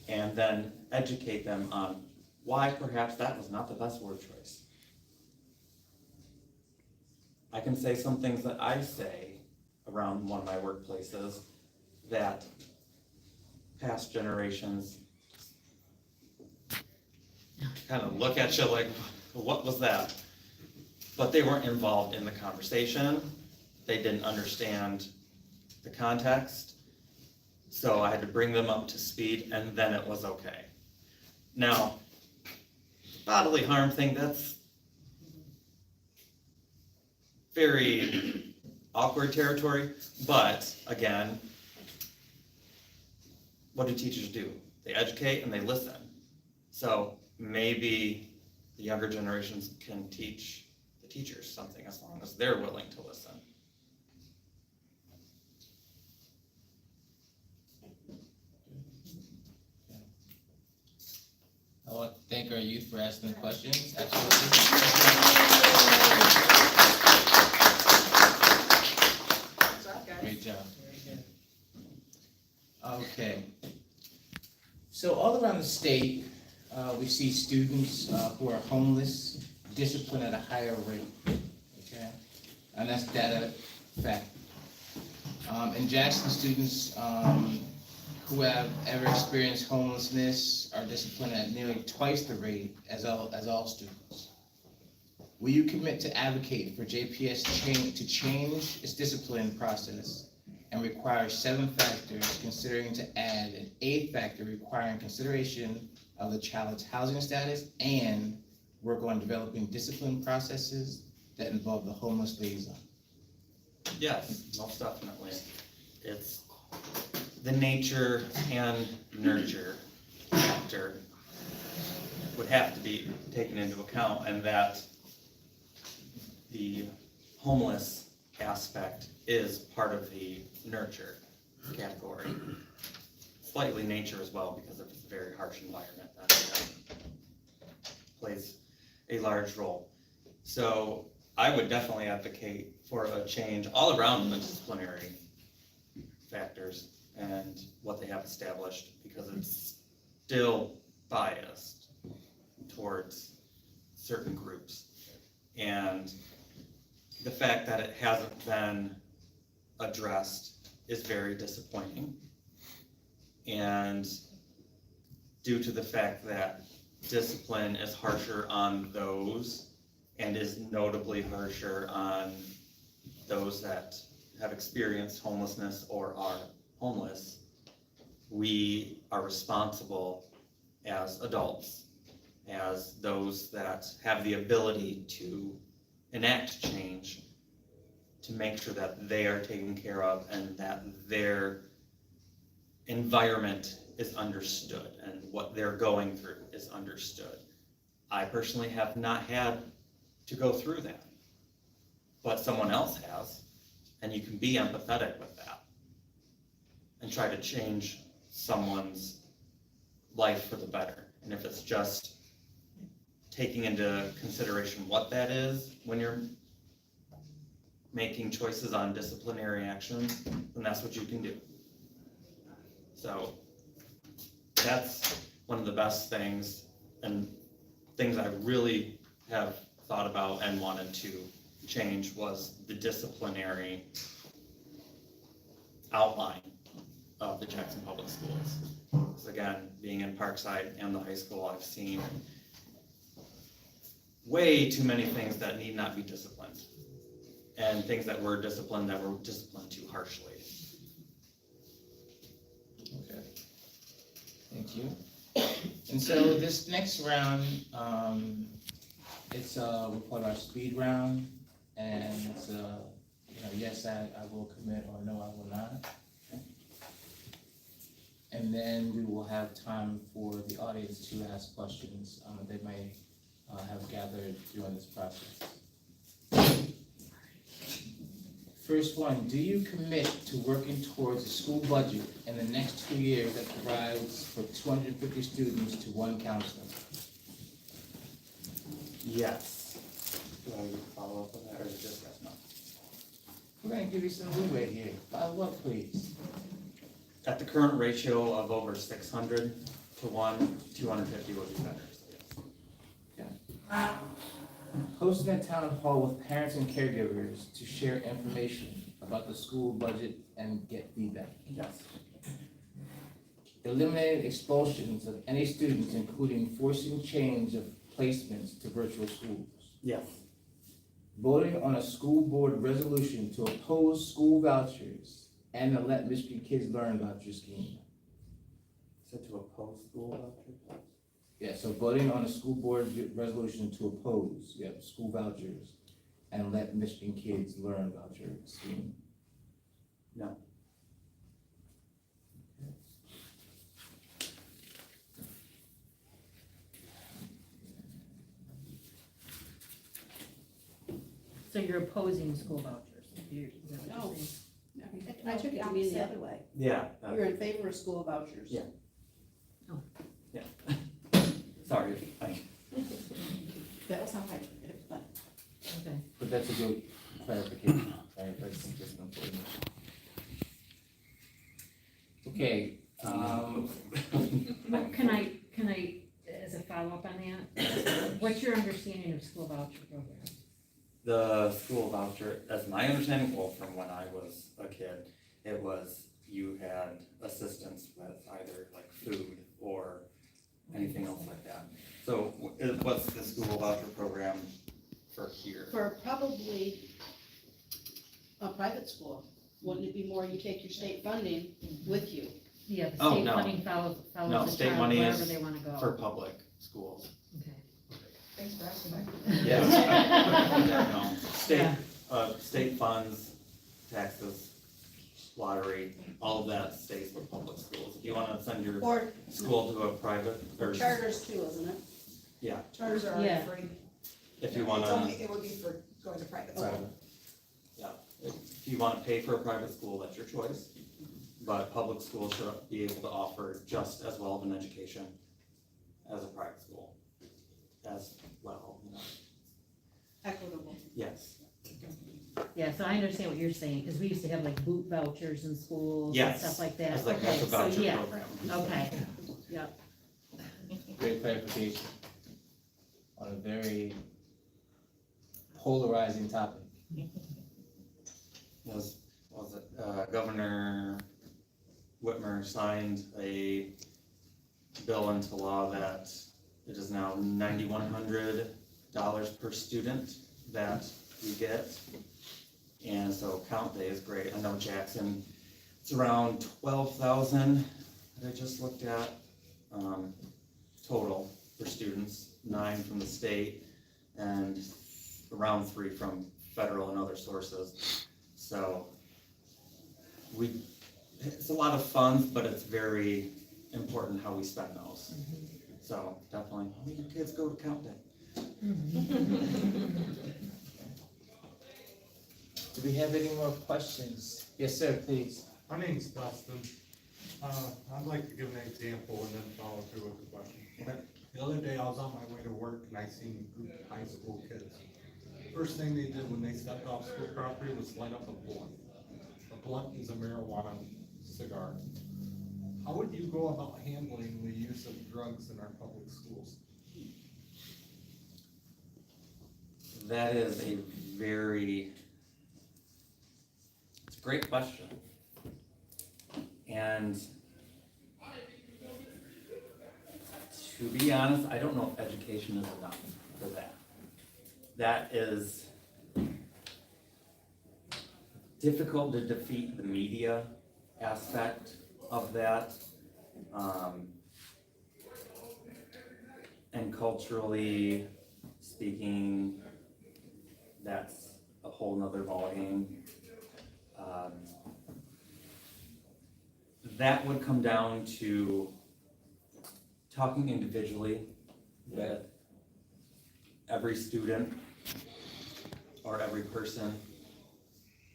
and then educate them on why perhaps that was not the best word choice. I can say some things that I say around one of my workplaces that past generations kind of look at you like, what was that? But they weren't involved in the conversation. They didn't understand the context. So I had to bring them up to speed, and then it was okay. Now, bodily harm thing, that's very awkward territory, but again, what do teachers do? They educate and they listen. So maybe the younger generations can teach the teachers something as long as they're willing to listen. I want to thank our youth for asking the questions. Good job, guys. Great job. Okay. So all around the state, we see students who are homeless disciplined at a higher rate. Okay, and that's data fact. In Jackson, students who have ever experienced homelessness are disciplined at nearly twice the rate as all students. Will you commit to advocate for JPS to change its discipline process and require 7 factors, considering to add an 8th factor requiring consideration of the child's housing status, and work on developing discipline processes that involve the homeless liaison? Yes, most definitely. It's the nature and nurture factor would have to be taken into account, and that the homeless aspect is part of the nurture category. Slightly nature as well, because it's a very harsh environment that plays a large role. So I would definitely advocate for a change all around the disciplinary factors and what they have established, because it's still biased towards certain groups. And the fact that it hasn't been addressed is very disappointing. And due to the fact that discipline is harsher on those and is notably harsher on those that have experienced homelessness or are homeless, we are responsible as adults, as those that have the ability to enact change, to make sure that they are taken care of and that their environment is understood and what they're going through is understood. I personally have not had to go through that, but someone else has, and you can be empathetic with that and try to change someone's life for the better. And if it's just taking into consideration what that is when you're making choices on disciplinary actions, then that's what you can do. So that's one of the best things and things I really have thought about and wanted to change was the disciplinary outline of the Jackson Public Schools. Because again, being in Parkside and the high school, I've seen way too many things that need not be disciplined. And things that were disciplined too harshly. Okay. Thank you. And so this next round, it's, we call it our speed round, and it's, yes, I will commit, or no, I will not. And then we will have time for the audience to ask questions, they may, have gathered during this process. First one, do you commit to working towards a school budget in the next 2 years that provides for 250 students to one counselor? Yes. Do I need to follow up with that, or is it just yes, no? We're gonna give you some leeway here. Follow up, please. At the current ratio of over 600 to 1, 250 would be better. So yes. Hosting a town hall with parents and caregivers to share information about the school budget and get feedback. Yes. Eliminating expulsions of any students, including forcing change of placements to virtual schools. Yes. Voting on a school board resolution to oppose school vouchers and to let Michigan kids learn voucher scheme. So to oppose school vouchers? Yeah, so voting on a school board resolution to oppose, school vouchers and let Michigan kids learn voucher scheme. No. So you're opposing school vouchers? Is that what No. you're saying? I took it to mean the other way. Yeah. You're in favor of school vouchers. Yeah. Sorry. That was how I took it, but. Okay. But that's a good clarification, right? That's just important. Okay, Can I, as a follow-up on that, what's your understanding of school voucher program? The school voucher, as my understanding, well, from when I was a kid, it was you had assistance with either like food or anything else like that. So what's the school voucher program for here? For probably a private school, wouldn't it be more you take your state funding with you? Yeah, the Oh, state no. funding follows No, the state child money wherever is they wanna go. For public schools. Okay. Thanks for asking that. Yes. Yeah, no. Yeah. State funds, taxes, lottery, all of that stays with public schools. If you wanna send your Or school to a private, or charters too, isn't it? Charters are already Yeah. free. if you It's wanna, only, it would be for going to private school. if you wanna pay for a private school, that's your choice. But public schools should be able to offer just as well of an education as a private school as well, you know. Equitable. Yes. Yeah, so I understand what you're saying, because we used to have like boot vouchers in schools and Yes. stuff like that. It's like Okay, that's a so voucher yeah, program. okay, yep. great clarification on a very polarizing topic. Was it, Governor Whitmer signed a bill into law that it is now $9,100 per student that we get. And so count day is great. I know Jackson, it's around 12,000 that I just looked at, total for students, 9 from the state and around 3 from federal and other sources. So it's a lot of funds, but it's very important how we spend those. So definitely, how your kids go to count day? Do we have any more questions? Yes, sir, please. My name's Dustin. I'd like to give an example and then follow through with the question. The other day I was on my way to work and I seen a group of high school kids. First thing they did when they stepped off school property was light up a blunt. A blunt is a marijuana cigar. How would you go about handling the use of drugs in our public schools? That is a very, it's a great question. And to be honest, I don't know if education is enough for that. That is difficult to defeat the media aspect of that. And culturally speaking, that's a whole nother ballgame. That would come down to talking individually with every student or every person,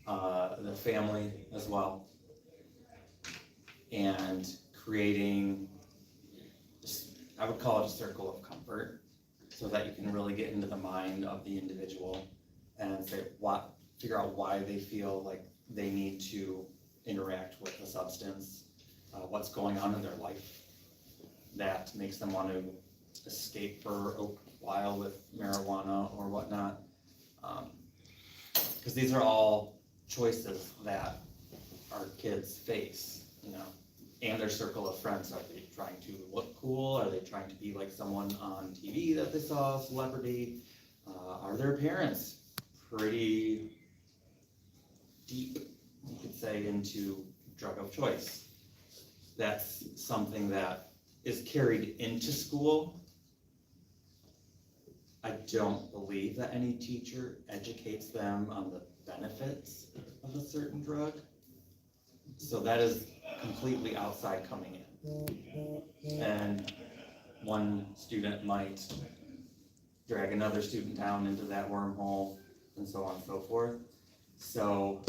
the family as well, and creating, I would call it a circle of comfort, so that you can really get into the mind of the individual and figure out why they feel like they need to interact with the substance, what's going on in their life that makes them want to escape for a while with marijuana or whatnot. Because these are all choices that our kids face, you know, and their circle of friends. Are they trying to look cool? Are they trying to be like someone on TV that they saw, a celebrity? Are their parents pretty deep, you could say, into drug of choice? That's something that is carried into school. I don't believe that any teacher educates them on the benefits of a certain drug. So that is completely outside coming in. And one student might drag another student down into that wormhole and so on and so forth. So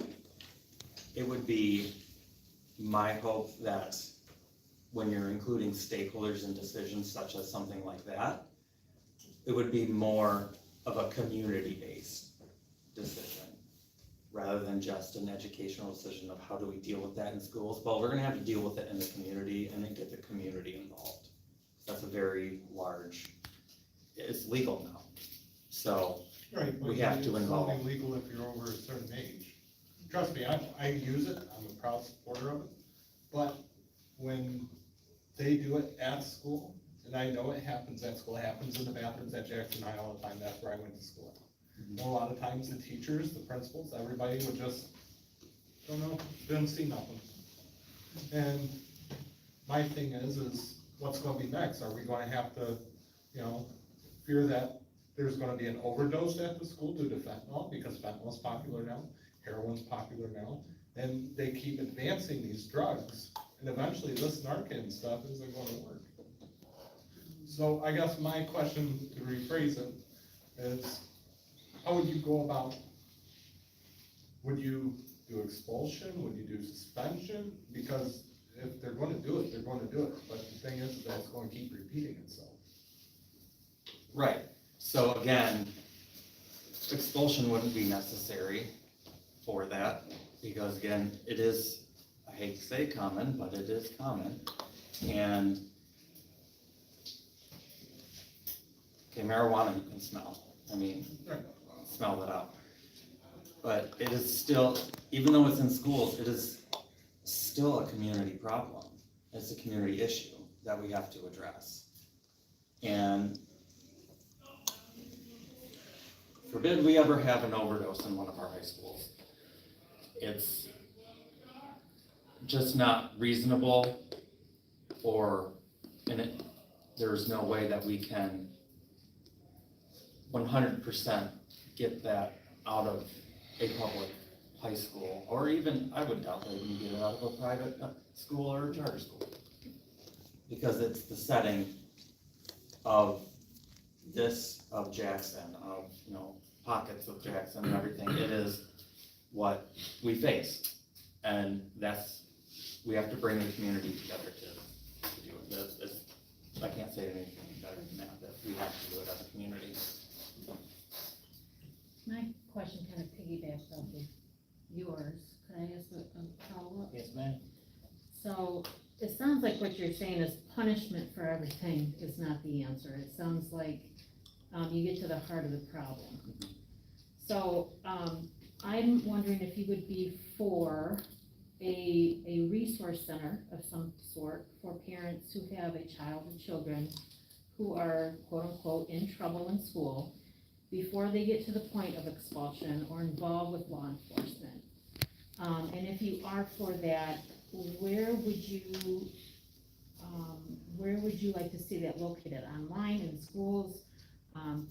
it would be my hope that when you're including stakeholders in decisions such as something like that, it would be more of a community-based decision rather than just an educational decision of how do we deal with that in schools. Well, we're gonna have to deal with it in the community and then get the community involved. That's a very large, it's legal now. So Right, but we have to involve. It's only legal if you're over a certain age. Trust me, I use it, I'm a proud supporter of it, but when they do it at school, and I know it happens at school, it happens in the bathrooms at Jackson High all the time, that's where I went to school. And a lot of times the teachers, the principals, everybody would just, don't know, didn't see nothing. And my thing is what's gonna be next? Are we gonna have to, you know, fear that there's gonna be an overdose at the school due to fentanyl, because fentanyl's popular now, heroin's popular now, and they keep advancing these drugs, and eventually this Narcan stuff isn't gonna work. So I guess my question, to rephrase it, is how would you go about, would you do expulsion, would you do suspension? Because if they're gonna do it, they're gonna do it, but the thing is that it's gonna keep repeating itself. Right, so again, expulsion wouldn't be necessary for that, because again, it is, I hate to say common, but it is common, and okay, marijuana you can smell, I mean, smell it out. But it is still, even though it's in schools, it is still a community problem. It's a community issue that we have to address. And forbid we ever have an overdose in one of our high schools. It's just not reasonable, there's no way that we can 100% get that out of a public high school, or even, I would doubt that you can get it out of a private school or a charter school. Because it's the setting of Jackson, of, you know, pockets of Jackson and everything. It is what we face. And we have to bring the community together to do it. I can't say anything better than that we have to do it as a community. My question kind of piggybacks off of yours. Could I ask a follow-up? Yes, ma'am? So it sounds like what you're saying is punishment for everything is not the answer. It sounds like you get to the heart of the problem. So I'm wondering if you would be for a resource center of some sort for parents who have a child or children who are quote unquote in trouble in school before they get to the point of expulsion or involved with law enforcement. And if you are for that, where would you like to see that located? Online, in schools,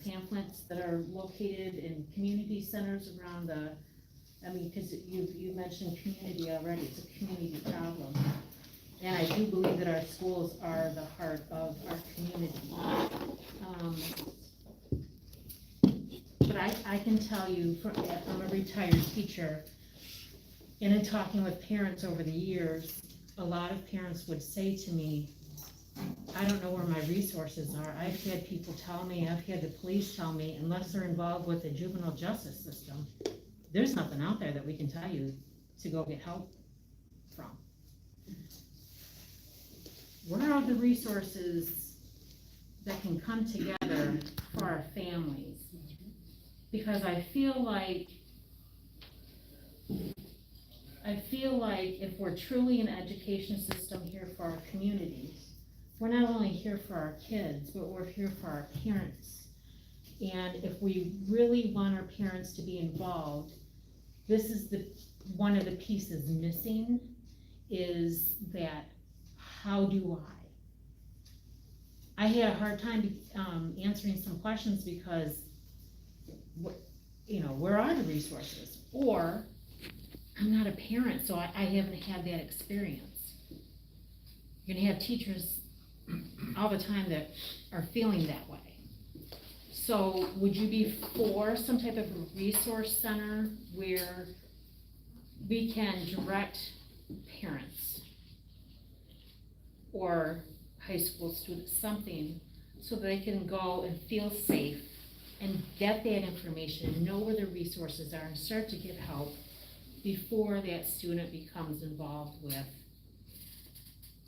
pamphlets that are located in community centers around because you mentioned community already, it's a community problem. And I do believe that our schools are the heart of our community. But I can tell you, I'm a retired teacher, and in talking with parents over the years, a lot of parents would say to me, I don't know where my resources are. I've had people tell me, I've had the police tell me, unless they're involved with the juvenile justice system, there's nothing out there that we can tell you to go get help from. What are the resources that can come together for our families? Because I feel like if we're truly an education system here for our communities, we're not only here for our kids, but we're here for our parents. And if we really want our parents to be involved, this is one of the pieces missing, is that how do I had a hard time answering some questions because where are the resources? Or I'm not a parent, so I haven't had that experience. You're gonna have teachers all the time that are feeling that way. So would you be for some type of a resource center where we can direct parents or high school students, something, so they can go and feel safe and get that information and know where the resources are and start to get help before that student becomes involved with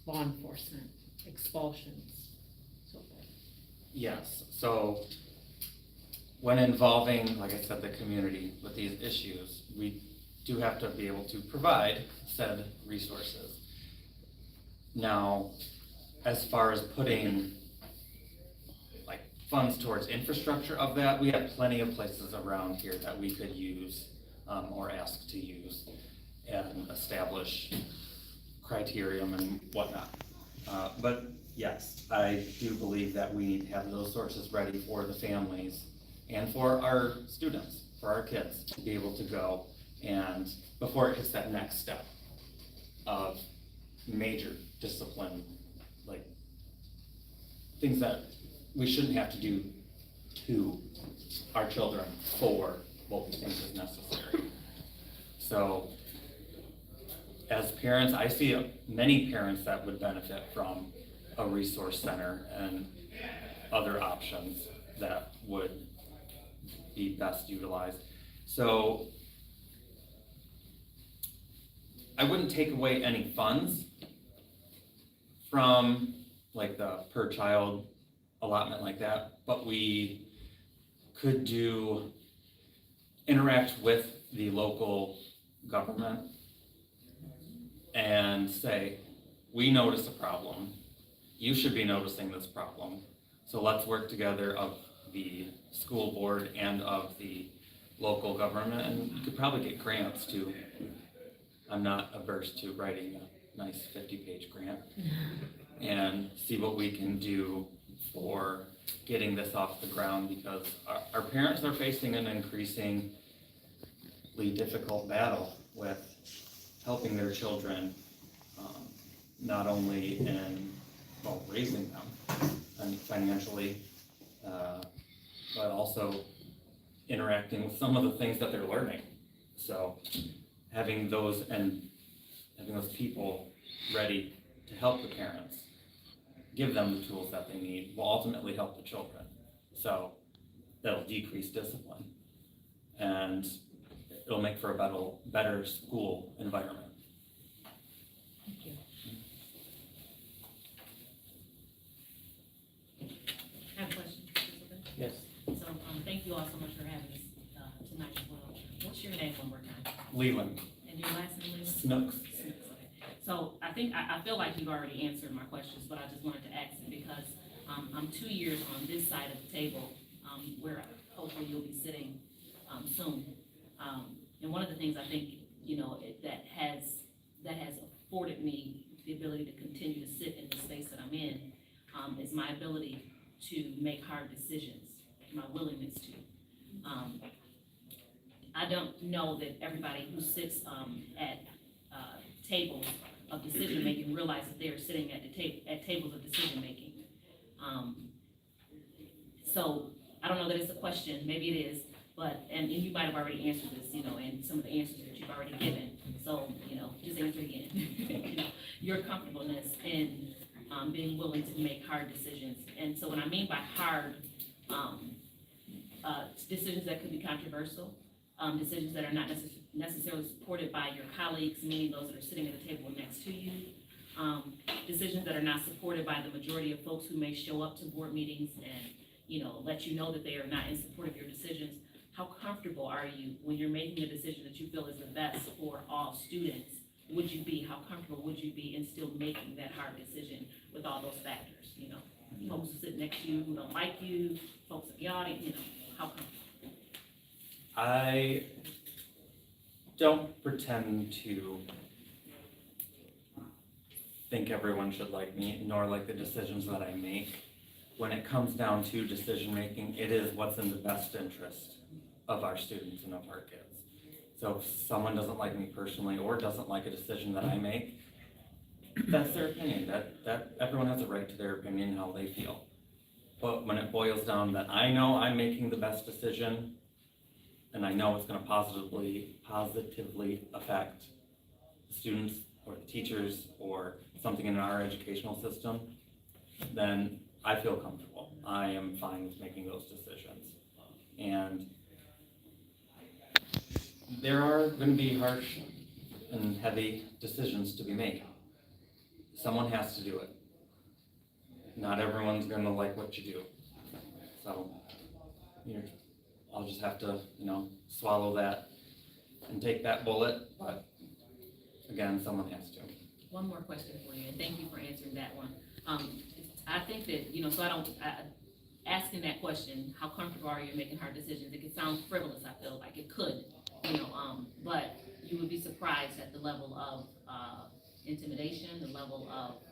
law enforcement, expulsions, so forth? Yes, so when involving, like I said, the community with these issues, we do have to be able to provide said resources. Now, as far as putting like funds towards infrastructure of that, we have plenty of places around here that we could use or ask to use and establish criterion and whatnot. But yes, I do believe that we need to have those sources ready for the families and for our students, for our kids, to be able to go and before it hits that next step of major discipline, like things that we shouldn't have to do to our children for what we think is necessary. So as parents, I see many parents that would benefit from a resource center and other options that would be best utilized. So I wouldn't take away any funds from like the per child allotment like that, but we could interact with the local government and say, we notice a problem, you should be noticing this problem, so let's work together of the school board and of the local government, and you could probably get grants too. I'm not averse to writing a nice 50-page grant and see what we can do for getting this off the ground, because our parents are facing an increasingly difficult battle with helping their children, not only in raising them and financially, but also interacting with some of the things that they're learning. So having those people ready to help the parents, give them the tools that they need, will ultimately help the children. So that'll decrease discipline and it'll make for a better school environment. Thank you. I have a question, Elizabeth. Yes. So, thank you all so much for having us, tonight as well. What's your name one more time? Leland, And your last name is? Snooks. Okay. So I think, I feel like you've already answered my questions, but I just wanted to ask it because, I'm 2 years on this side of the table, where hopefully you'll be sitting, soon. And one of the things I think, that has afforded me the ability to continue to sit in the space that I'm in, is my ability to make hard decisions, my willingness to. I don't know that everybody who sits at tables of decision making realize that they are sitting at tables of decision making. So I don't know that it's a question, maybe it is, but and you might have already answered this, and some of the answers that you've already given. So just answer again. Your comfortableness in being willing to make hard decisions. And so what I mean by hard, decisions that could be controversial, decisions that are not necessarily supported by your colleagues, meaning those that are sitting at the table next to you, decisions that are not supported by the majority of folks who may show up to board meetings and, let you know that they are not in support of your decisions. How comfortable are you when you're making a decision that you feel is the best for all students? How comfortable would you be in still making that hard decision with all those factors, folks who sit next to you who don't like you, folks in the audience, how comfortable? I don't pretend to think everyone should like me, nor like the decisions that I make. When it comes down to decision making, it is what's in the best interest of our students and of our kids. So if someone doesn't like me personally or doesn't like a decision that I make, that's their opinion. That everyone has a right to their opinion, how they feel. But when it boils down that I know I'm making the best decision, and I know it's going to positively affect the students or the teachers or something in our educational system, then I feel comfortable. I am fine with making those decisions. And there are going to be harsh and heavy decisions to be made. Someone has to do it. Not everyone's going to like what you do. So I'll just have to, swallow that and take that bullet, but again, someone has to. One more question for you, and thank you for answering that one. I think that, asking that question, how comfortable are you in making hard decisions? It could sound frivolous, I feel like it could, but you would be surprised at the level of intimidation, the level of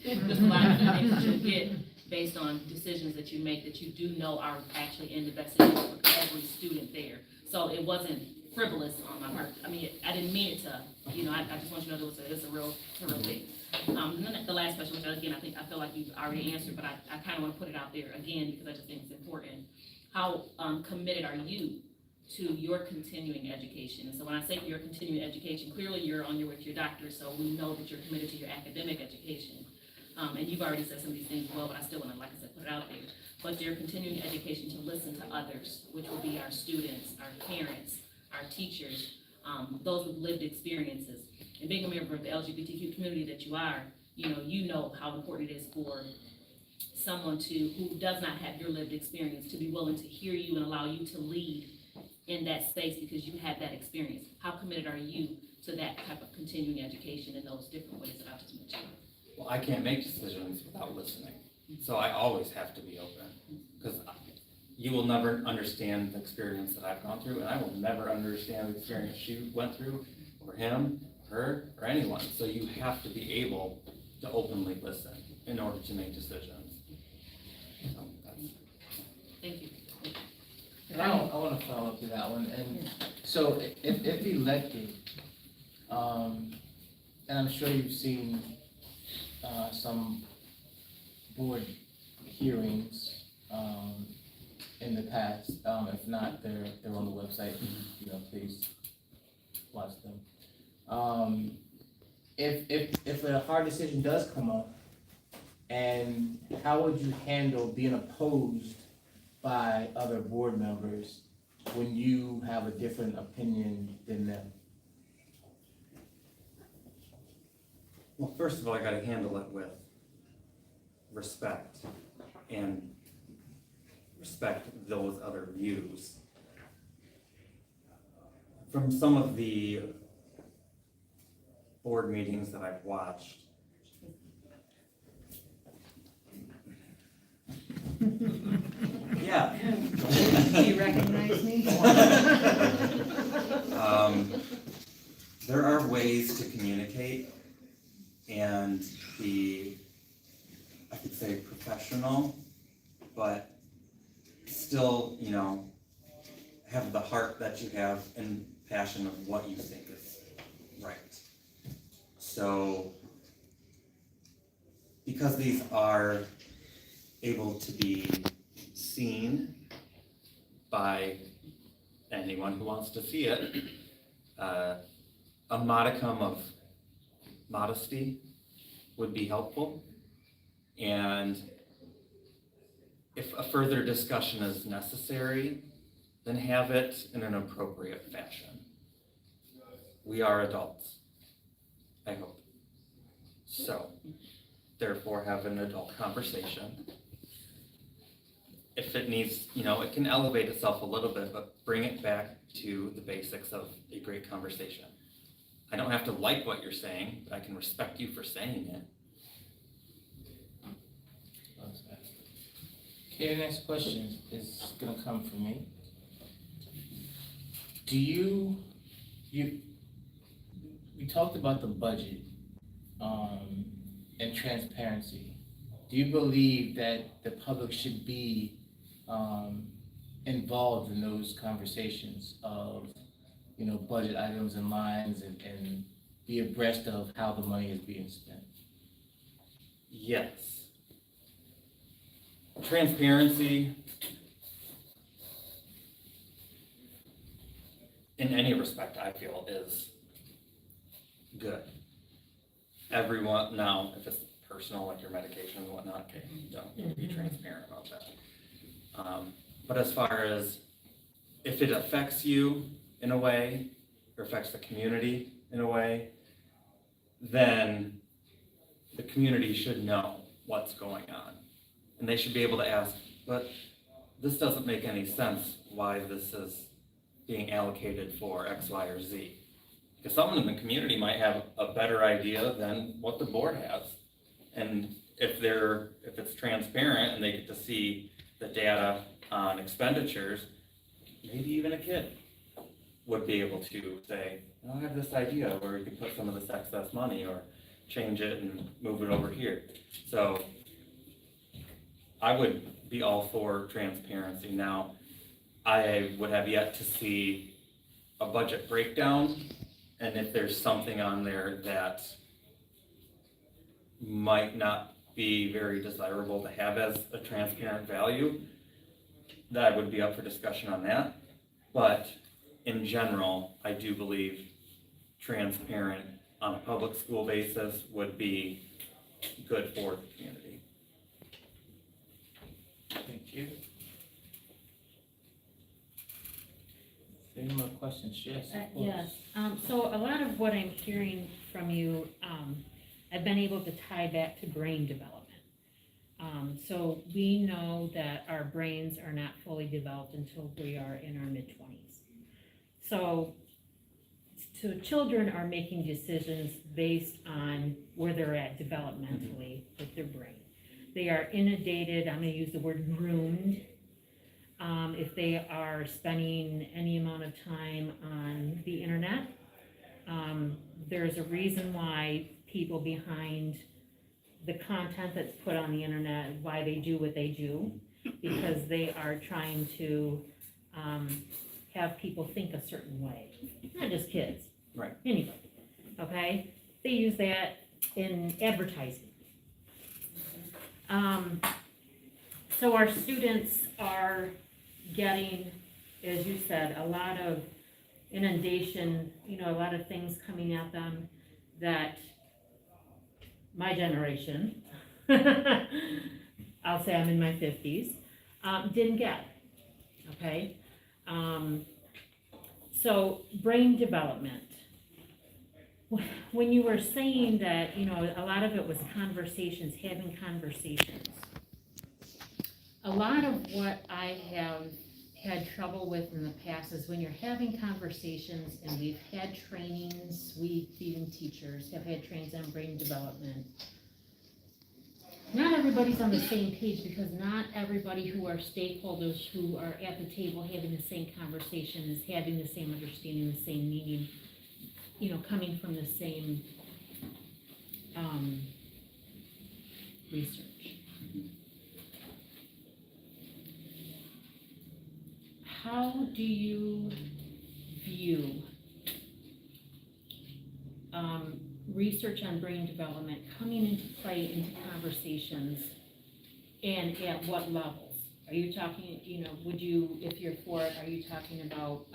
There's a lot of things that you'll get based on decisions that you make that you do know are actually in the best interest of every student there. So it wasn't frivolous on my part. I mean, I didn't mean it to, I just want you to know that it's a real thing. And then the last question, which again, I feel like you've already answered, but I kind of want to put it out there again because I just think it's important. How committed are you to your continuing education? And so when I say your continuing education, clearly you're on your way to your doctorate, so we know that you're committed to your academic education. And you've already said some of these things well, but I still want to, like I said, put it out there. But your continuing education to listen to others, which will be our students, our parents, our teachers, those with lived experiences. And being a member of the LGBTQ community that you are, you know how important it is for someone who does not have your lived experience to be willing to hear you and allow you to lead in that space because you had that experience. How committed are you to that type of continuing education in those different ways that I've just mentioned? Well, I can't make decisions without listening, so I always have to be open, because you will never understand the experience that I've gone through, and I will never understand the experience she went through, or him, her, or anyone. So you have to be able to openly listen in order to make decisions. So Thank you. And I want to follow up to that one. And so if elected, and I'm sure you've seen some board hearings in the past. If not, they're on the website. Please watch them. If a hard decision does come up, and how would you handle being opposed by other board members when you have a different opinion than them? Well, first of all, I gotta handle it with respect and respect those other views. From some of the board meetings that I've watched, yeah. Do you recognize me? There are ways to communicate and be, I could say, professional, but still, have the heart that you have and passion of what you think is right. So, because these are able to be seen by anyone who wants to see it, a modicum of modesty would be helpful. And if a further discussion is necessary, then have it in an appropriate fashion. We are adults, I hope. So, therefore, have an adult conversation. If it needs, it can elevate itself a little bit, but bring it back to the basics of a great conversation. I don't have to like what you're saying, but I can respect you for saying it. Okay, the next question is gonna come from me. Do you we talked about the budget, and transparency. Do you believe that the public should be, involved in those conversations of, budget items and lines and be abreast of how the money is being spent? Yes. Transparency in any respect, I feel, is good. Everyone, now, if it's personal, like your medication and whatnot, okay, don't be transparent about that. But as far as if it affects you in a way, or affects the community in a way, then the community should know what's going on. And they should be able to ask, but this doesn't make any sense why this is being allocated for X, Y, or Z. Because someone in the community might have a better idea than what the board has. And if it's transparent and they get to see the data on expenditures, maybe even a kid would be able to say, I have this idea where we could put some of this excess money or change it and move it over here. So I would be all for transparency. Now, I would have yet to see a budget breakdown, and if there's something on there that might not be very desirable to have as a transparent value, that would be up for discussion on that. But in general, I do believe transparent on a public school basis would be good for the community. Thank you. Any more questions? Yes, of course. Yes, so a lot of what I'm hearing from you, I've been able to tie back to brain development. So we know that our brains are not fully developed until we are in our mid-20s. So children are making decisions based on where they're at developmentally with their brain. They are inundated, I'm gonna use the word groomed. If they are spending any amount of time on the internet, there's a reason why people behind the content that's put on the internet, why they do what they do, because they are trying to have people think a certain way, not just kids. Right. Anybody, okay? They use that in advertising. So our students are getting, as you said, a lot of inundation, a lot of things coming at them that my generation, I'll say I'm in my 50s, didn't get. okay? So brain development. When you were saying that, you know, a lot of it was conversations, having conversations. A lot of what I have had trouble with in the past is when you're having conversations, and we've had trainings, we, even teachers, have had trainings on brain development. Not everybody's on the same page, because not everybody who are stakeholders who are at the table having the same conversation is having the same understanding, the same meaning, you know, coming from the same research. How do you view research on brain development coming into play into conversations, and at what levels? Are you talking, you know, would you, if you're for it, are you talking about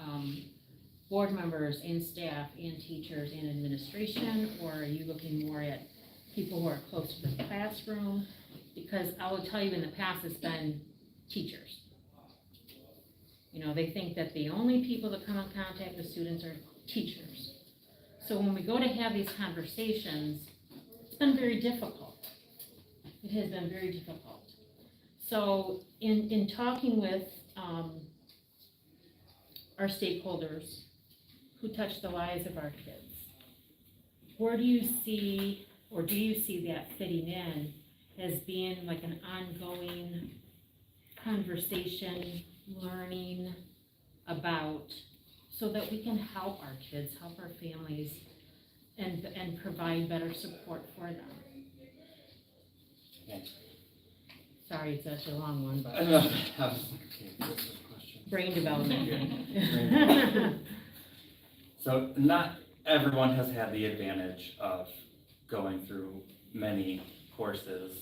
board members and staff and teachers and administration, or are you looking more at people who are close to the classroom? Because I will tell you, in the past, it's been teachers. You know, they think that the only people that come in contact with students are teachers. So when we go to have these conversations, it's been very difficult. It has been very difficult. So in talking with our stakeholders who touch the lives of our kids, where do you see, or do you see that fitting in as being like an ongoing conversation, learning about, so that we can help our kids, help our families, and provide better support for them? Thanks. Sorry, it's such a long one, but Okay, what's the question? brain development. Yeah. So not everyone has had the advantage of going through many courses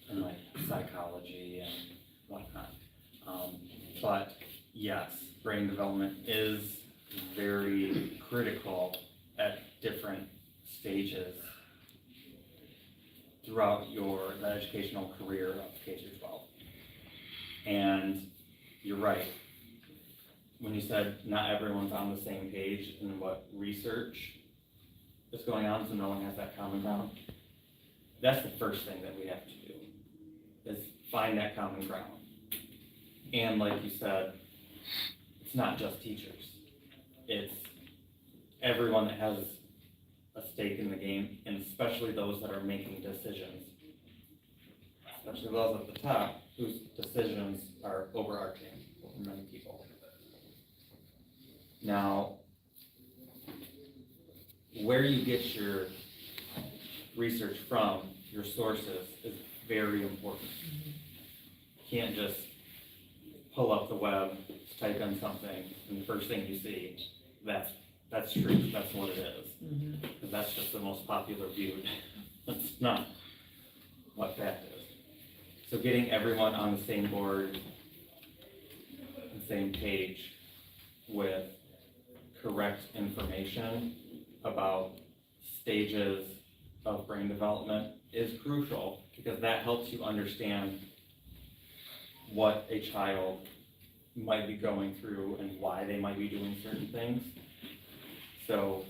in like psychology and whatnot. But yes, brain development is very critical at different stages throughout the educational career of K through 12. And you're right. When you said not everyone's on the same page in what research is going on, so no one has that common ground, that's the first thing that we have to do, is find that common ground. And like you said, it's not just teachers. It's everyone that has a stake in the game, and especially those that are making decisions. Especially those at the top, whose decisions are overarching over many people. Now, where you get your research from, your sources, is very important. You can't just pull up the web, type in something, and the first thing you see, that's truth, that's what it is. And that's just the most popular view. That's not what fact is. So getting everyone on the same board, the same page with correct information about stages of brain development is crucial, because that helps you understand what a child might be going through and why they might be doing certain things. So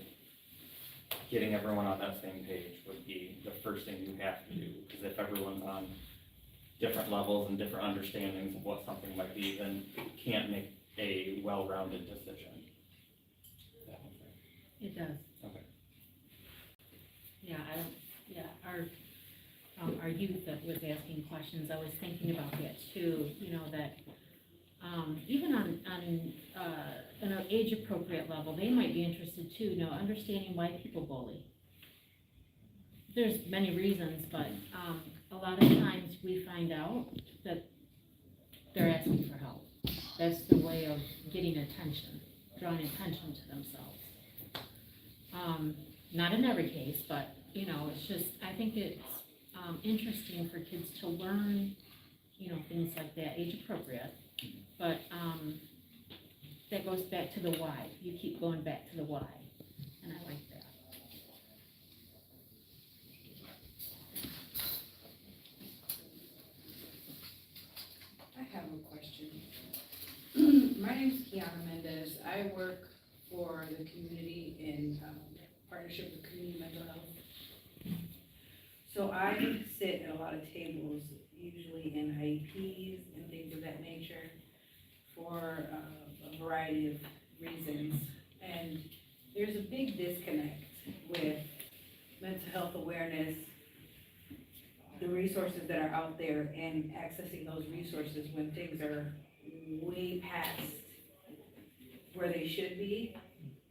getting everyone on that same page would be the first thing you have to do, because if everyone's on different levels and different understandings of what something might be, then you can't make a well-rounded decision. It does. Okay. Yeah, our youth that was asking questions, I was thinking about that too, you know, that even on an age-appropriate level, they might be interested too, you know, understanding why people bully. There's many reasons, but a lot of times we find out that they're asking for help. That's the way of getting attention, drawing attention to themselves. Not in every case, but, you know, it's just, I think it's interesting for kids to learn, you know, things like that, age-appropriate. But that goes back to the why. You keep going back to the why, and I like that. I have a question. My name is Kiana Mendez. I work for the community in partnership with community mental health. So I sit at a lot of tables, usually in IEPs and things of that nature, for a variety of reasons. And there's a big disconnect with mental health awareness, the resources that are out there, and accessing those resources when things are way past where they should be.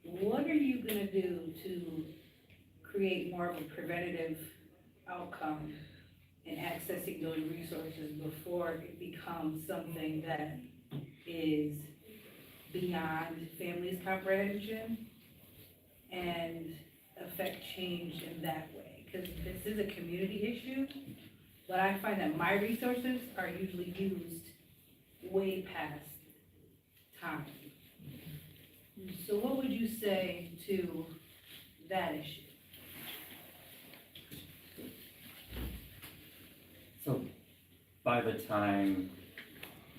What are you gonna do to create more of a preventative outcome in accessing those resources before it becomes something that is beyond families' comprehension and affect change in that way? Because this is a community issue, but I find that my resources are usually used way past time. So what would you say to that issue? So by the time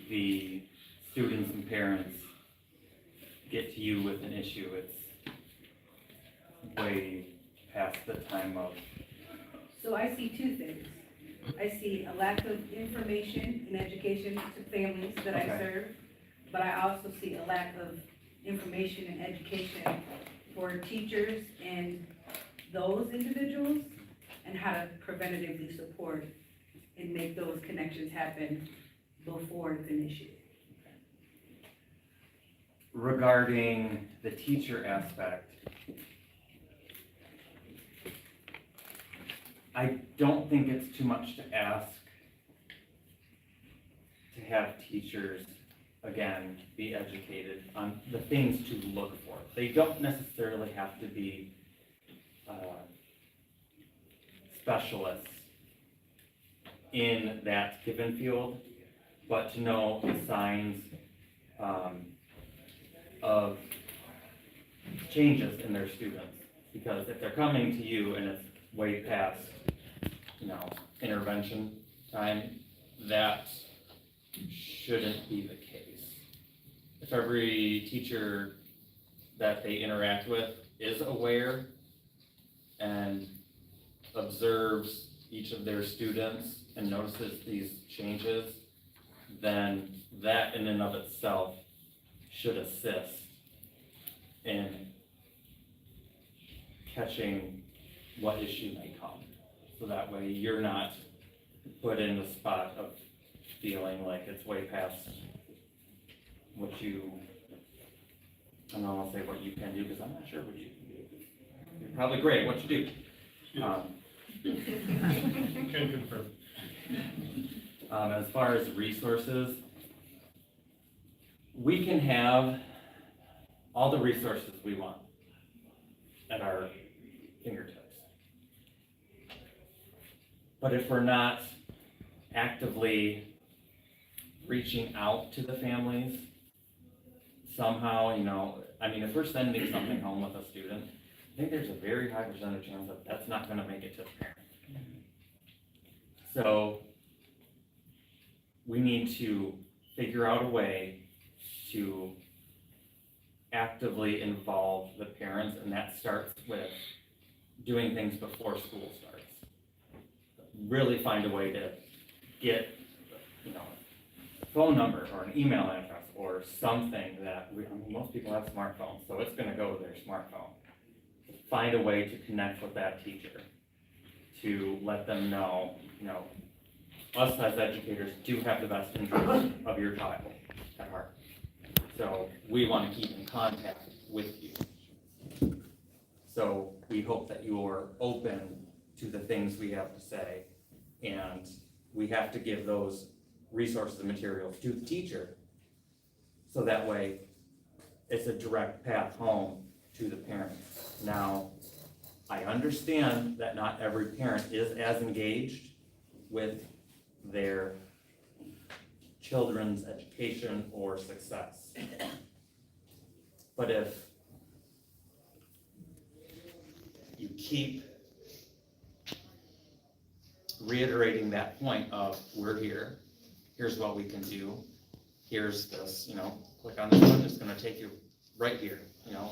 the students and parents get to you with an issue, it's way past the time of. So I see two things. I see a lack of information and education to families that I Okay. serve, but I also see a lack of information and education for teachers and those individuals, and how to preventatively support and make those connections happen before it's an issue. Regarding the teacher aspect, I don't think it's too much to ask to have teachers, again, be educated on the things to look for. They don't necessarily have to be specialists in that given field, but to know the signs of changes in their students. Because if they're coming to you and it's way past, intervention time, that shouldn't be the case. If every teacher that they interact with is aware and observes each of their students and notices these changes, then that in and of itself should assist in catching what issue may come. So that way you're not put in the spot of feeling like it's way past what you, I don't want to say what you can do, because I'm not sure what you can do. You're probably great at what you do. Can confirm. As far as resources, we can have all the resources we want at our fingertips. But if we're not actively reaching out to the families, somehow, if we're sending something home with a student, I think there's a very high percentage chance that that's not gonna make it to the parent. So we need to figure out a way to actively involve the parents, and that starts with doing things before school starts. Really find a way to get, a phone number or an email address or something that most people have smartphones, so it's gonna go to their smartphone. Find a way to connect with that teacher, to let them know, us as educators do have the best interest of your child at heart. So we want to keep in contact with you. So we hope that you're open to the things we have to say, and we have to give those resources and materials to the teacher, so that way it's a direct path home to the parent. Now, I understand that not every parent is as engaged with their children's education or success. But if you keep reiterating that point of, we're here, here's what we can do, here's this, click on this one, it's gonna take you right here, you know?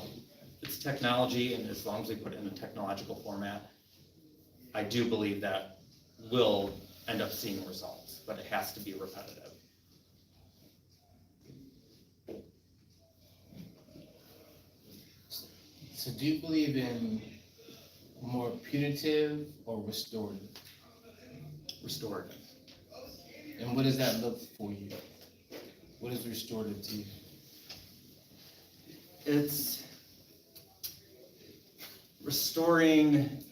It's technology, and as long as we put it in a technological format, I do believe that will end up seeing results, but it has to be repetitive. So do you believe in more punitive or restorative? Restorative. And what does that look for you? What is restorative to you? It's restoring,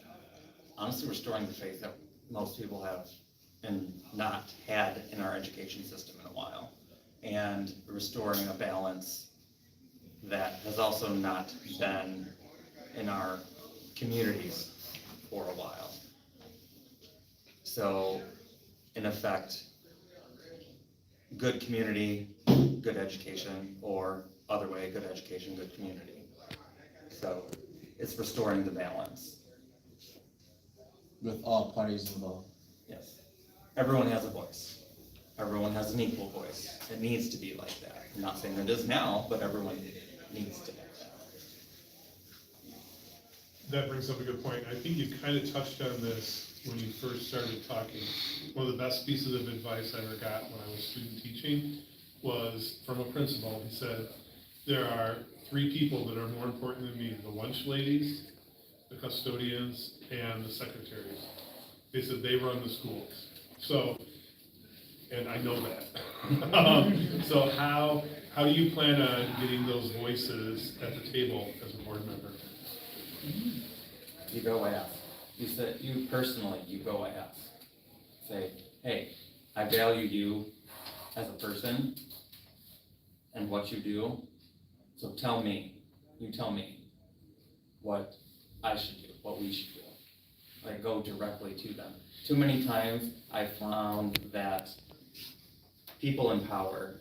honestly, restoring the faith that most people have and not had in our education system in a while. And restoring a balance that has also not been in our communities for a while. So, in effect, good community, good education, or other way, good education, good community. So, it's restoring the balance. With all parties involved? Yes. Everyone has a voice. Everyone has an equal voice. It needs to be like that. I'm not saying it is now, but everyone needs to be like that. That brings up a good point. I think you kind of touched on this when you first started talking. One of the best pieces of advice I ever got when I was student teaching was from a principal. He said, there are 3 people that are more important than me, the lunch ladies, the custodians, and the secretaries. They said they run the schools. So, and I know that. So how do you plan on getting those voices at the table as a board member? You go ask. You said, you personally, you go ask. Say, hey, I value you as a person and what you do. So tell me, you tell me what I should do, what we should do. Like, go directly to them. Too many times I found that people in power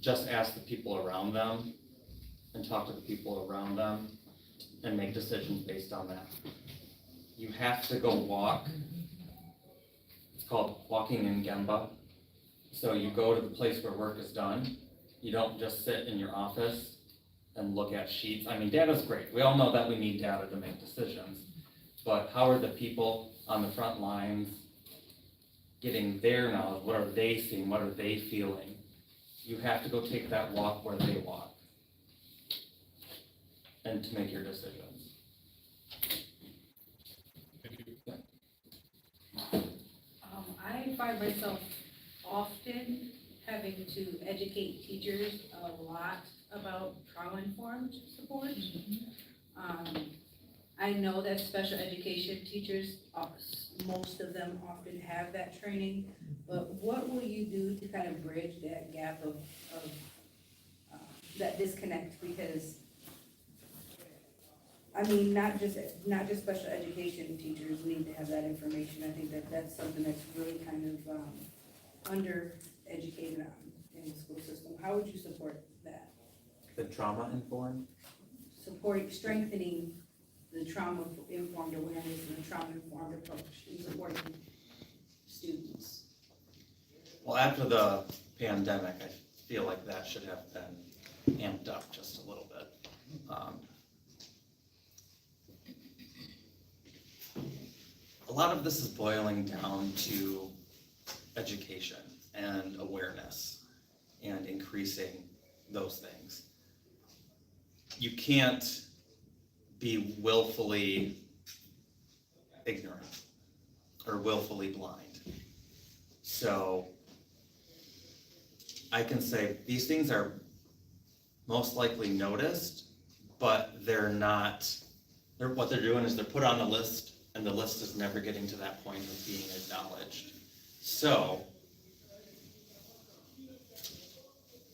just ask the people around them and talk to the people around them and make decisions based on that. You have to go walk. It's called walking in Gemba. So you go to the place where work is done. You don't just sit in your office and look at sheets. I mean, data's great. We all know that we need data to make decisions. But how are the people on the front lines getting their knowledge? What are they seeing? What are they feeling? You have to go take that walk where they walk and to make your decisions. I find myself often having to educate teachers a lot about trauma-informed support. I know that special education teachers, most of them often have that training, but what will you do to kind of bridge that gap of that disconnect? Because, I mean, not just special education teachers need to have that information. I think that that's something that's really kind of under-educated on in the school system. How would you support that? The trauma-informed? Strengthening the trauma-informed awareness and the trauma-informed approach in supporting students. Well, after the pandemic, I feel like that should have been amped up just a little bit. A lot of this is boiling down to education and awareness and increasing those things. You can't be willfully ignorant or willfully blind. So I can say these things are most likely noticed, but what they're doing is they're put on the list, and the list is never getting to that point of being acknowledged. So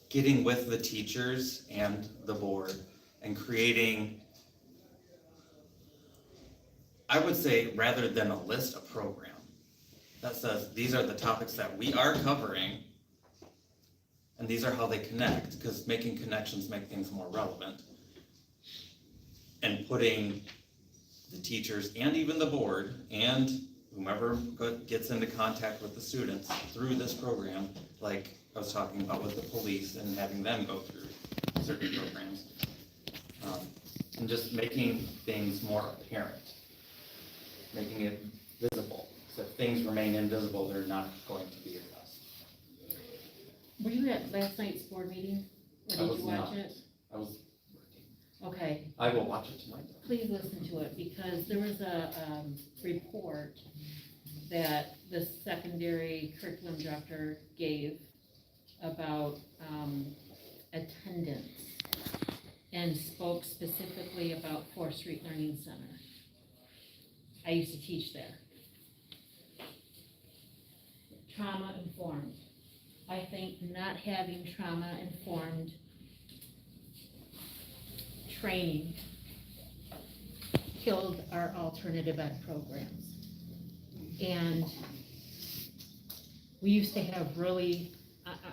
getting with the teachers and the board and creating, I would say, rather than a list, a program that says these are the topics that we are covering and these are how they connect, because making connections make things more relevant. And putting the teachers and even the board and whomever gets into contact with the students through this program, like, I was talking about with the police and having them go through certain programs. And just making things more apparent, making it visible. So if things remain invisible, they're not going to be addressed. Were you at last night's board meeting? I Or did was you watch not. it? I was working. Okay, I will watch it tonight. please listen to it, because there was a, report that the secondary curriculum director gave about, attendance, and spoke specifically about 4th Street Learning Center. I used to teach there. Trauma informed. I think not having trauma informed training killed our alternative ed programs. And we used to have really,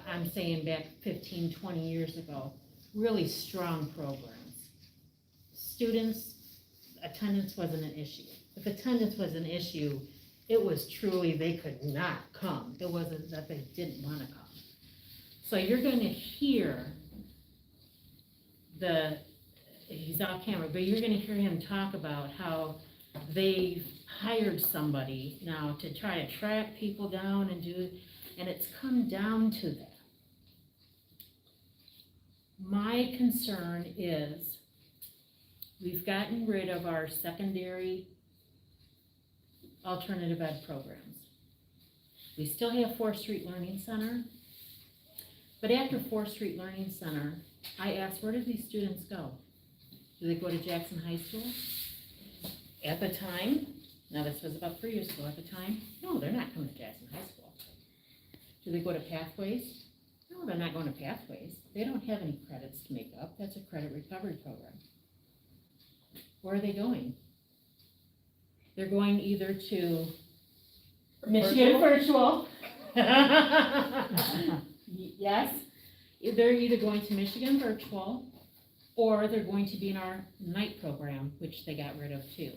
I'm saying back 15, 20 years ago, really strong programs. Students, attendance wasn't an issue. If attendance was an issue, it was truly they could not come. It wasn't that they didn't want to come. So you're going to hear he's off camera, but you're going to hear him talk about how they've hired somebody now to try to track people down and it's come down to that. My concern is we've gotten rid of our secondary alternative ed programs. We still have 4th Street Learning Center, but after 4th Street Learning Center, I asked, where do these students go? Do they go to Jackson High School? At the time, now this was about 3 years ago, at the time, no, they're not coming to Jackson High School. Do they go to Pathways? No, they're not going to Pathways. They don't have any credits to make up. That's a credit recovery program. Where are they going? They're going either to Michigan Virtual. Yes, they're either going to Michigan Virtual or they're going to be in our night program, which they got rid of too.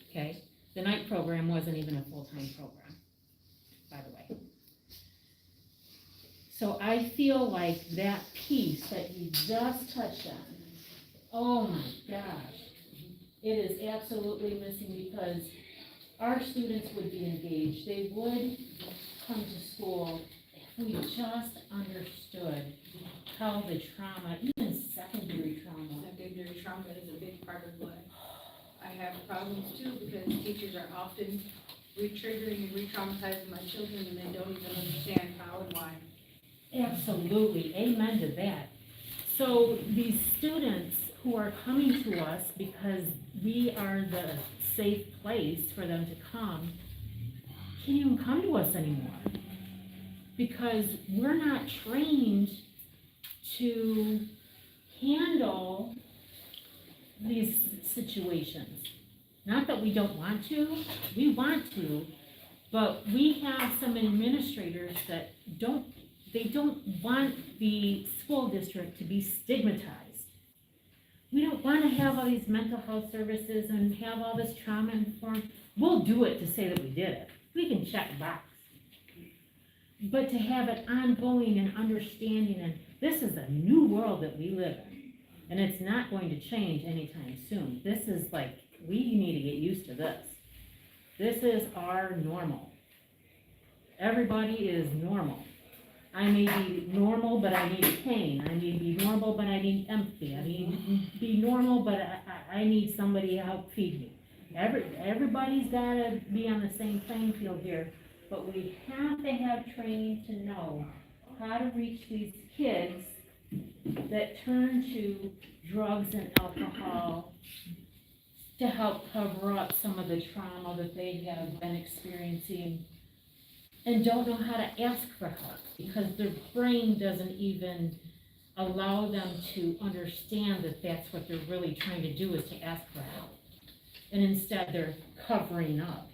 Okay, the night program wasn't even a full-time program, by the way. So I feel like that piece that you just touched on, oh my gosh, it is absolutely missing, because our students would be engaged. They would come to school if we just understood how the trauma, even secondary trauma. Secondary trauma is a big part of what I have problems too, because teachers are often re-triggering and re-traumatizing my children and they don't even understand how and why. Absolutely, amen to that. So these students who are coming to us because we are the safe place for them to come, can't even come to us anymore. Because we're not trained to handle these situations. Not that we don't want to, we want to, but we have some administrators that don't want the school district to be stigmatized. We don't want to have all these mental health services and have all this trauma informed. We'll do it to say that we did it. We can check a box. But to have it ongoing and understanding, and this is a new world that we live in, and it's not going to change anytime soon. This is like, we need to get used to this. This is our normal. Everybody is normal. I may be normal, but I need pain. I may be normal, but I need empathy. I need to be normal, but I need somebody to help feed me. Everybody's gotta be on the same playing field here, but we have to have training to know how to reach these kids that turn to drugs and alcohol to help cover up some of the trauma that they have been experiencing and don't know how to ask for help because their brain doesn't even allow them to understand that that's what they're really trying to do, is to ask for help. And instead they're covering up.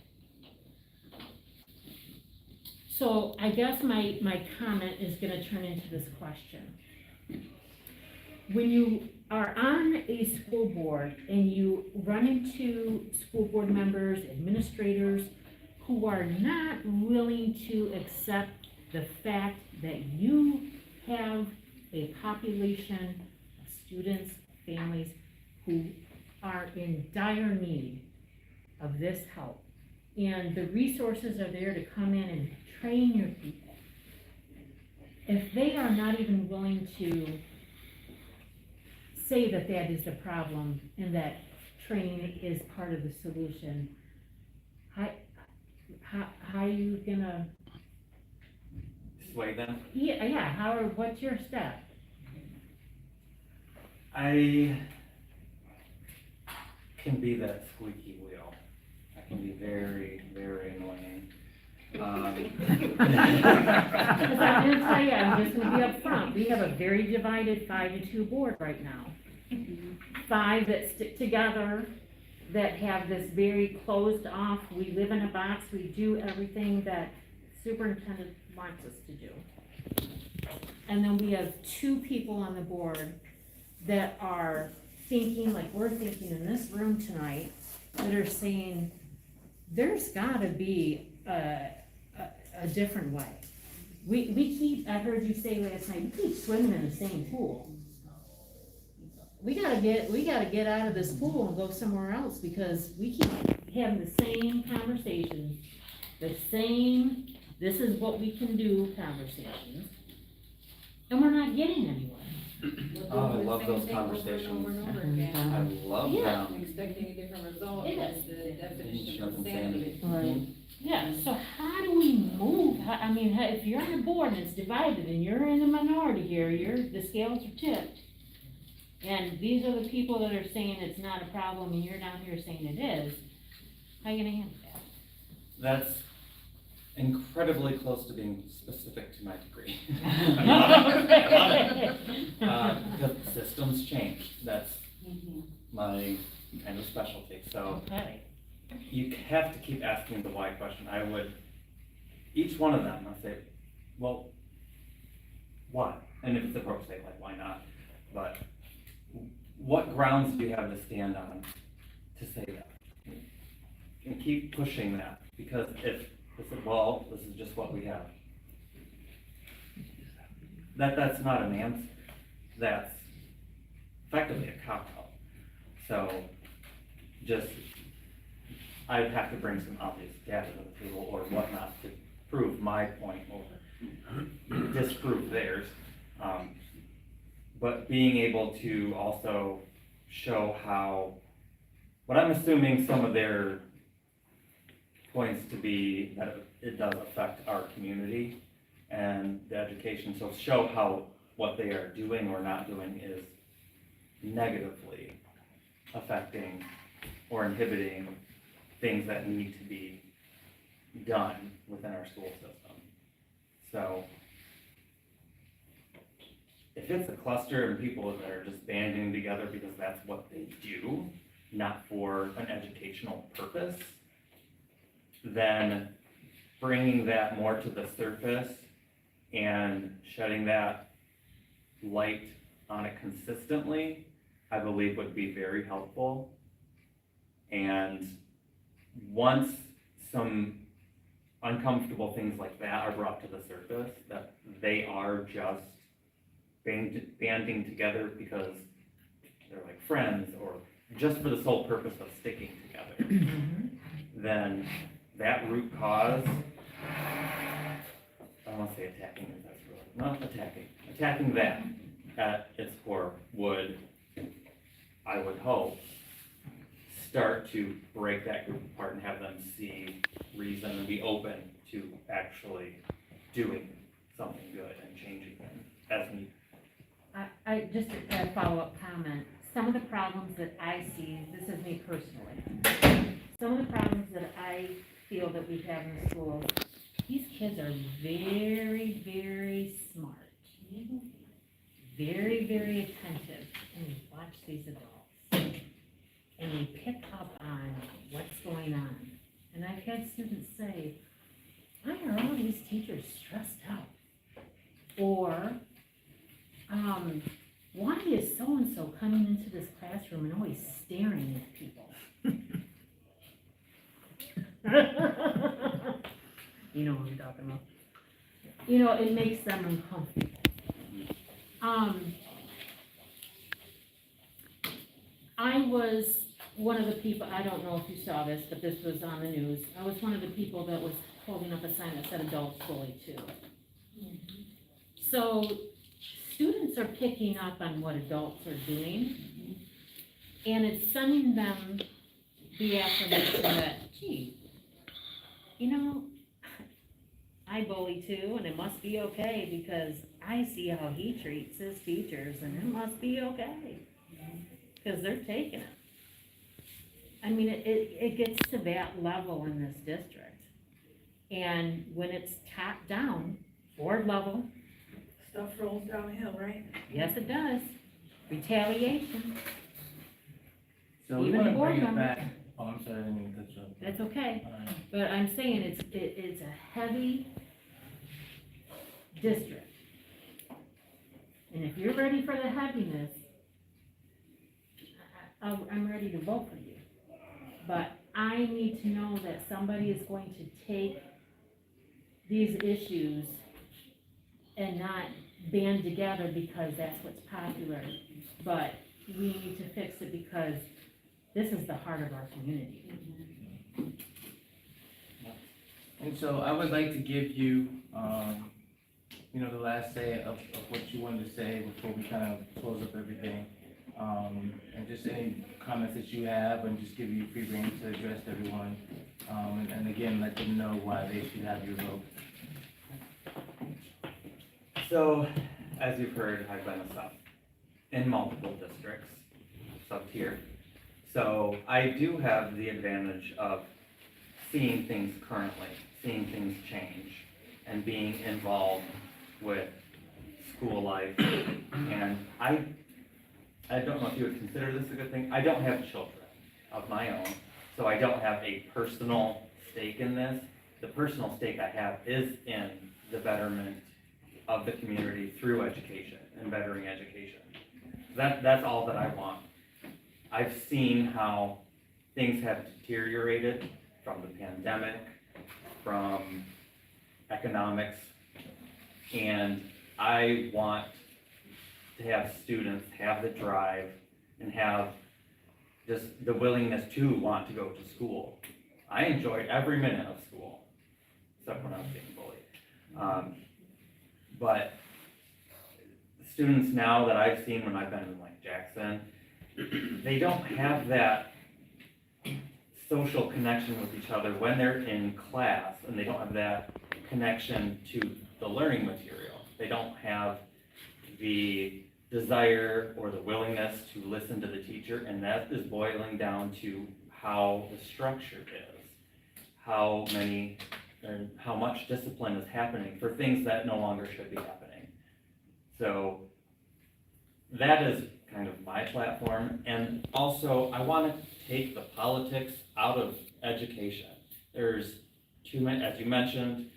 So I guess my comment is gonna turn into this question. When you are on a school board and you run into school board members, administrators, who are not willing to accept the fact that you have a population of students, families who are in dire need of this help. And the resources are there to come in and train your people. If they are not even willing to say that that is the problem and that training is part of the solution, how are you gonna, Sway them. yeah, what's your step? I can be that squeaky wheel. I can be very, very annoying. Because I'm gonna tell you, I'm just gonna be upfront, we have a very divided 5-2 board right now. 5 that stick together, that have this very closed off, we live in a box, we do everything that superintendent wants us to do. And then we have 2 people on the board that are thinking, like we're thinking in this room tonight, that are saying, there's gotta be a different way. We keep, I heard you say last night, we keep swimming in the same pool. We gotta get out of this pool and go somewhere else, because we keep having the same conversations, the same, this is what we can do conversations, and we're not getting anywhere. Oh, I love those conversations. Over and over again. I love Yeah. them. Expecting a different result It is the definition of Insanity. insanity. Yeah, so how do we move? I mean, if you're on a board and it's divided and you're in the minority here, the scales are tipped. And these are the people that are saying it's not a problem and you're down here saying it is, how are you gonna handle that? That's incredibly close to being specific to my degree. Because systems change, that's my kind of specialty, so Okay. you have to keep asking the why question. I would, each one of them, I say, well, why? And if it's appropriate, like, why not? But what grounds do you have to stand on to say that? And keep pushing that, because if they say, well, this is just what we have. That's not an answer, that's effectively a cop-out. So, just, I'd have to bring some obvious data to the table or whatnot to prove my point or disprove theirs. But being able to also show how, what I'm assuming some of their points to be that it does affect our community and the education, so show how what they are doing or not doing is negatively affecting or inhibiting things that need to be done within our school system. So if it's a cluster of people that are just banding together because that's what they do, not for an educational purpose, then bringing that more to the surface and shedding that light on it consistently, I believe would be very helpful. And once some uncomfortable things like that are brought to the surface, that they are just banding together because they're like friends or just for the sole purpose of sticking together, then that root cause, I don't want to say attacking, because that's really, not attacking that at its core would, I would hope, start to break that group apart and have them see reason and be open to actually doing something good and changing things as needed. I just a follow-up comment. Some of the problems that I see, this is me personally, some of the problems that I feel that we have in the schools, these kids are very, very smart, very, very attentive, and you watch these adults, and you pick up on what's going on. And I've had students say, why are all these teachers stressed out? Or, why is so-and-so coming into this classroom and always staring at people? You know what I'm talking about. you know, it makes them uncomfortable. I was one of the people, I don't know if you saw this, but this was on the news. I was one of the people that was holding up a sign that said adults bully too. So students are picking up on what adults are doing, and it's sending them the affirmation that, gee, you know, I bully too, and it must be okay because I see how he treats his teachers, and it must be okay. Because they're taking it. I mean, it gets to that level in this district. And when it's top down, board level, Stuff rolls downhill, right? yes, it does. Retaliation, So we Even wanna board bring it members. back, oh, I'm sorry, I didn't mean to cut you off. that's okay. All right. But I'm saying it's a heavy district. And if you're ready for the heaviness, I'm ready to vote for you. But I need to know that somebody is going to take these issues and not band together because that's what's popular. But we need to fix it because this is the heart of our community. And so I would like to give you, you know, the last say of what you wanted to say before we kind of close up everything. And just any comments that you have, and just give you free rein to address everyone. And again, let them know why they should have your vote. So, as you've heard, I've been a sub in multiple districts, sub-tier. So I do have the advantage of seeing things currently, seeing things change, and being involved with school life. And I don't know if you would consider this a good thing. I don't have children of my own, so I don't have a personal stake in this. The personal stake I have is in the betterment of the community through education and bettering education. That's all that I want. I've seen how things have deteriorated from the pandemic, from economics, and I want to have students have the drive and have just the willingness to want to go to school. I enjoyed every minute of school, except when I was being bullied. But students now that I've seen when I've been in like Jackson, they don't have that social connection with each other when they're in class, and they don't have that connection to the learning material. They don't have the desire or the willingness to listen to the teacher, and that is boiling down to how the structure is, how many and how much discipline is happening for things that no longer should be happening. So that is kind of my platform, and also I want to take the politics out of education. There's too many, as you mentioned,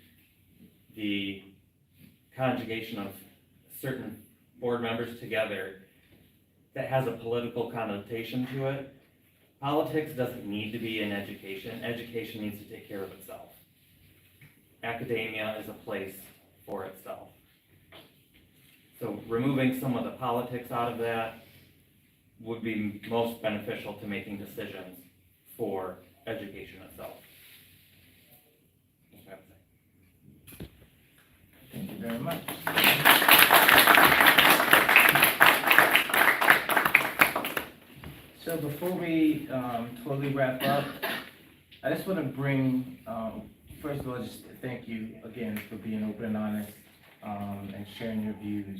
the conjugation of certain board members together that has a political connotation to it. Politics doesn't need to be in education. Education needs to take care of itself. Academia is a place for itself. So removing some of the politics out of that would be most beneficial to making decisions for education itself. That's what I would say. Thank you very much. So before we totally wrap up, I just want to bring, first of all, just thank you again for being open and honest and sharing your views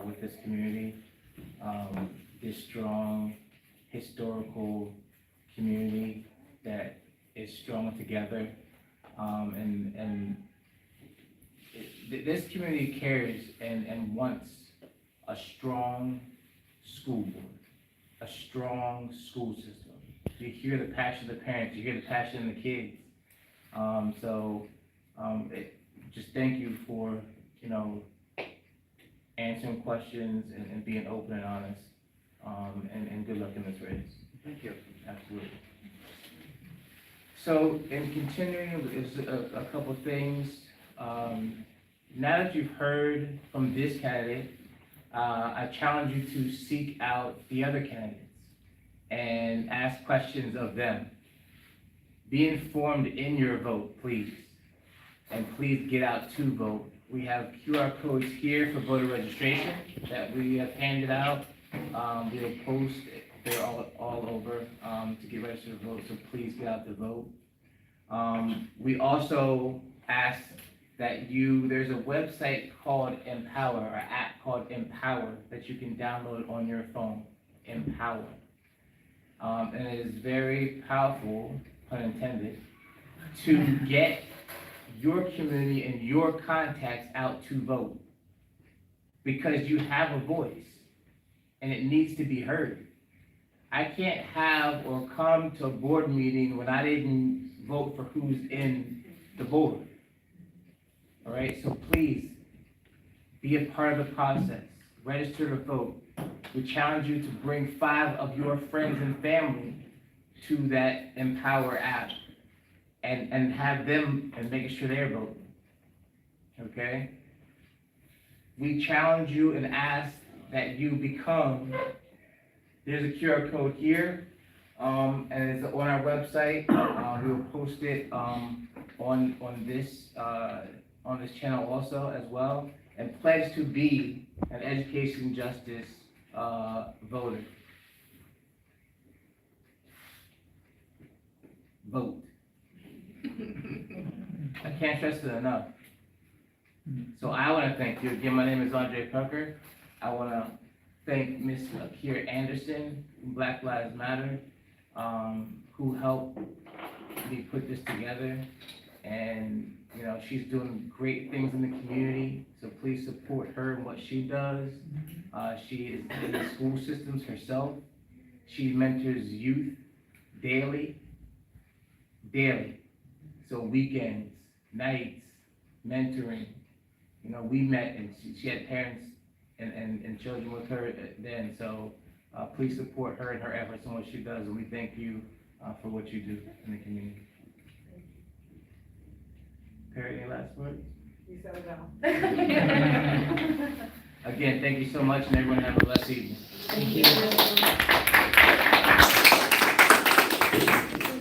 with this community, this strong historical community that is strong together, this community cares and wants a strong school board, a strong school system. You hear the passion of the parents, you hear the passion of the kids. Just thank you for, you know, answering questions and being open and honest. And good luck in this race. Thank you. Absolutely. So, in continuing, is a couple things. now that you've heard from this candidate, I challenge you to seek out the other candidates and ask questions of them. Be informed in your vote, please. And please get out to vote. We have QR codes here for voter registration that we have handed out. We'll post, they're all over to get registered to vote, so please get out to vote. We also ask that there's a website called Empower, or an app called Empower that you can download on your phone, Empower. And it is very powerful, pun intended, to get your community and your contacts out to vote. Because you have a voice, and it needs to be heard. I can't have or come to a board meeting when I didn't vote for who's in the board. All right, so please, be a part of the process, register to vote. We challenge you to bring 5 of your friends and family to that Empower app and have them and making sure they're voting, okay? We challenge you and ask that you become, there's a QR code here, and it's on our website. We'll post it on this channel also as well, and pledge to be an education justice voter. Vote. I can't stress it enough. So I want to thank you. Again, my name is Andre Pucker. I want to thank Ms. Kiera Anderson, Black Lives Matter, who helped me put this together. And, you know, she's doing great things in the community, so please support her and what she does. She is in the school systems herself. She mentors youth daily. So weekends, nights, mentoring. You know, we met and she had parents and children with her then. So please support her and her efforts and what she does. And we thank you for what you do in the community. Perry, any last words? You said it all. Again, thank you so much, and everyone have a blessed evening. Thank you.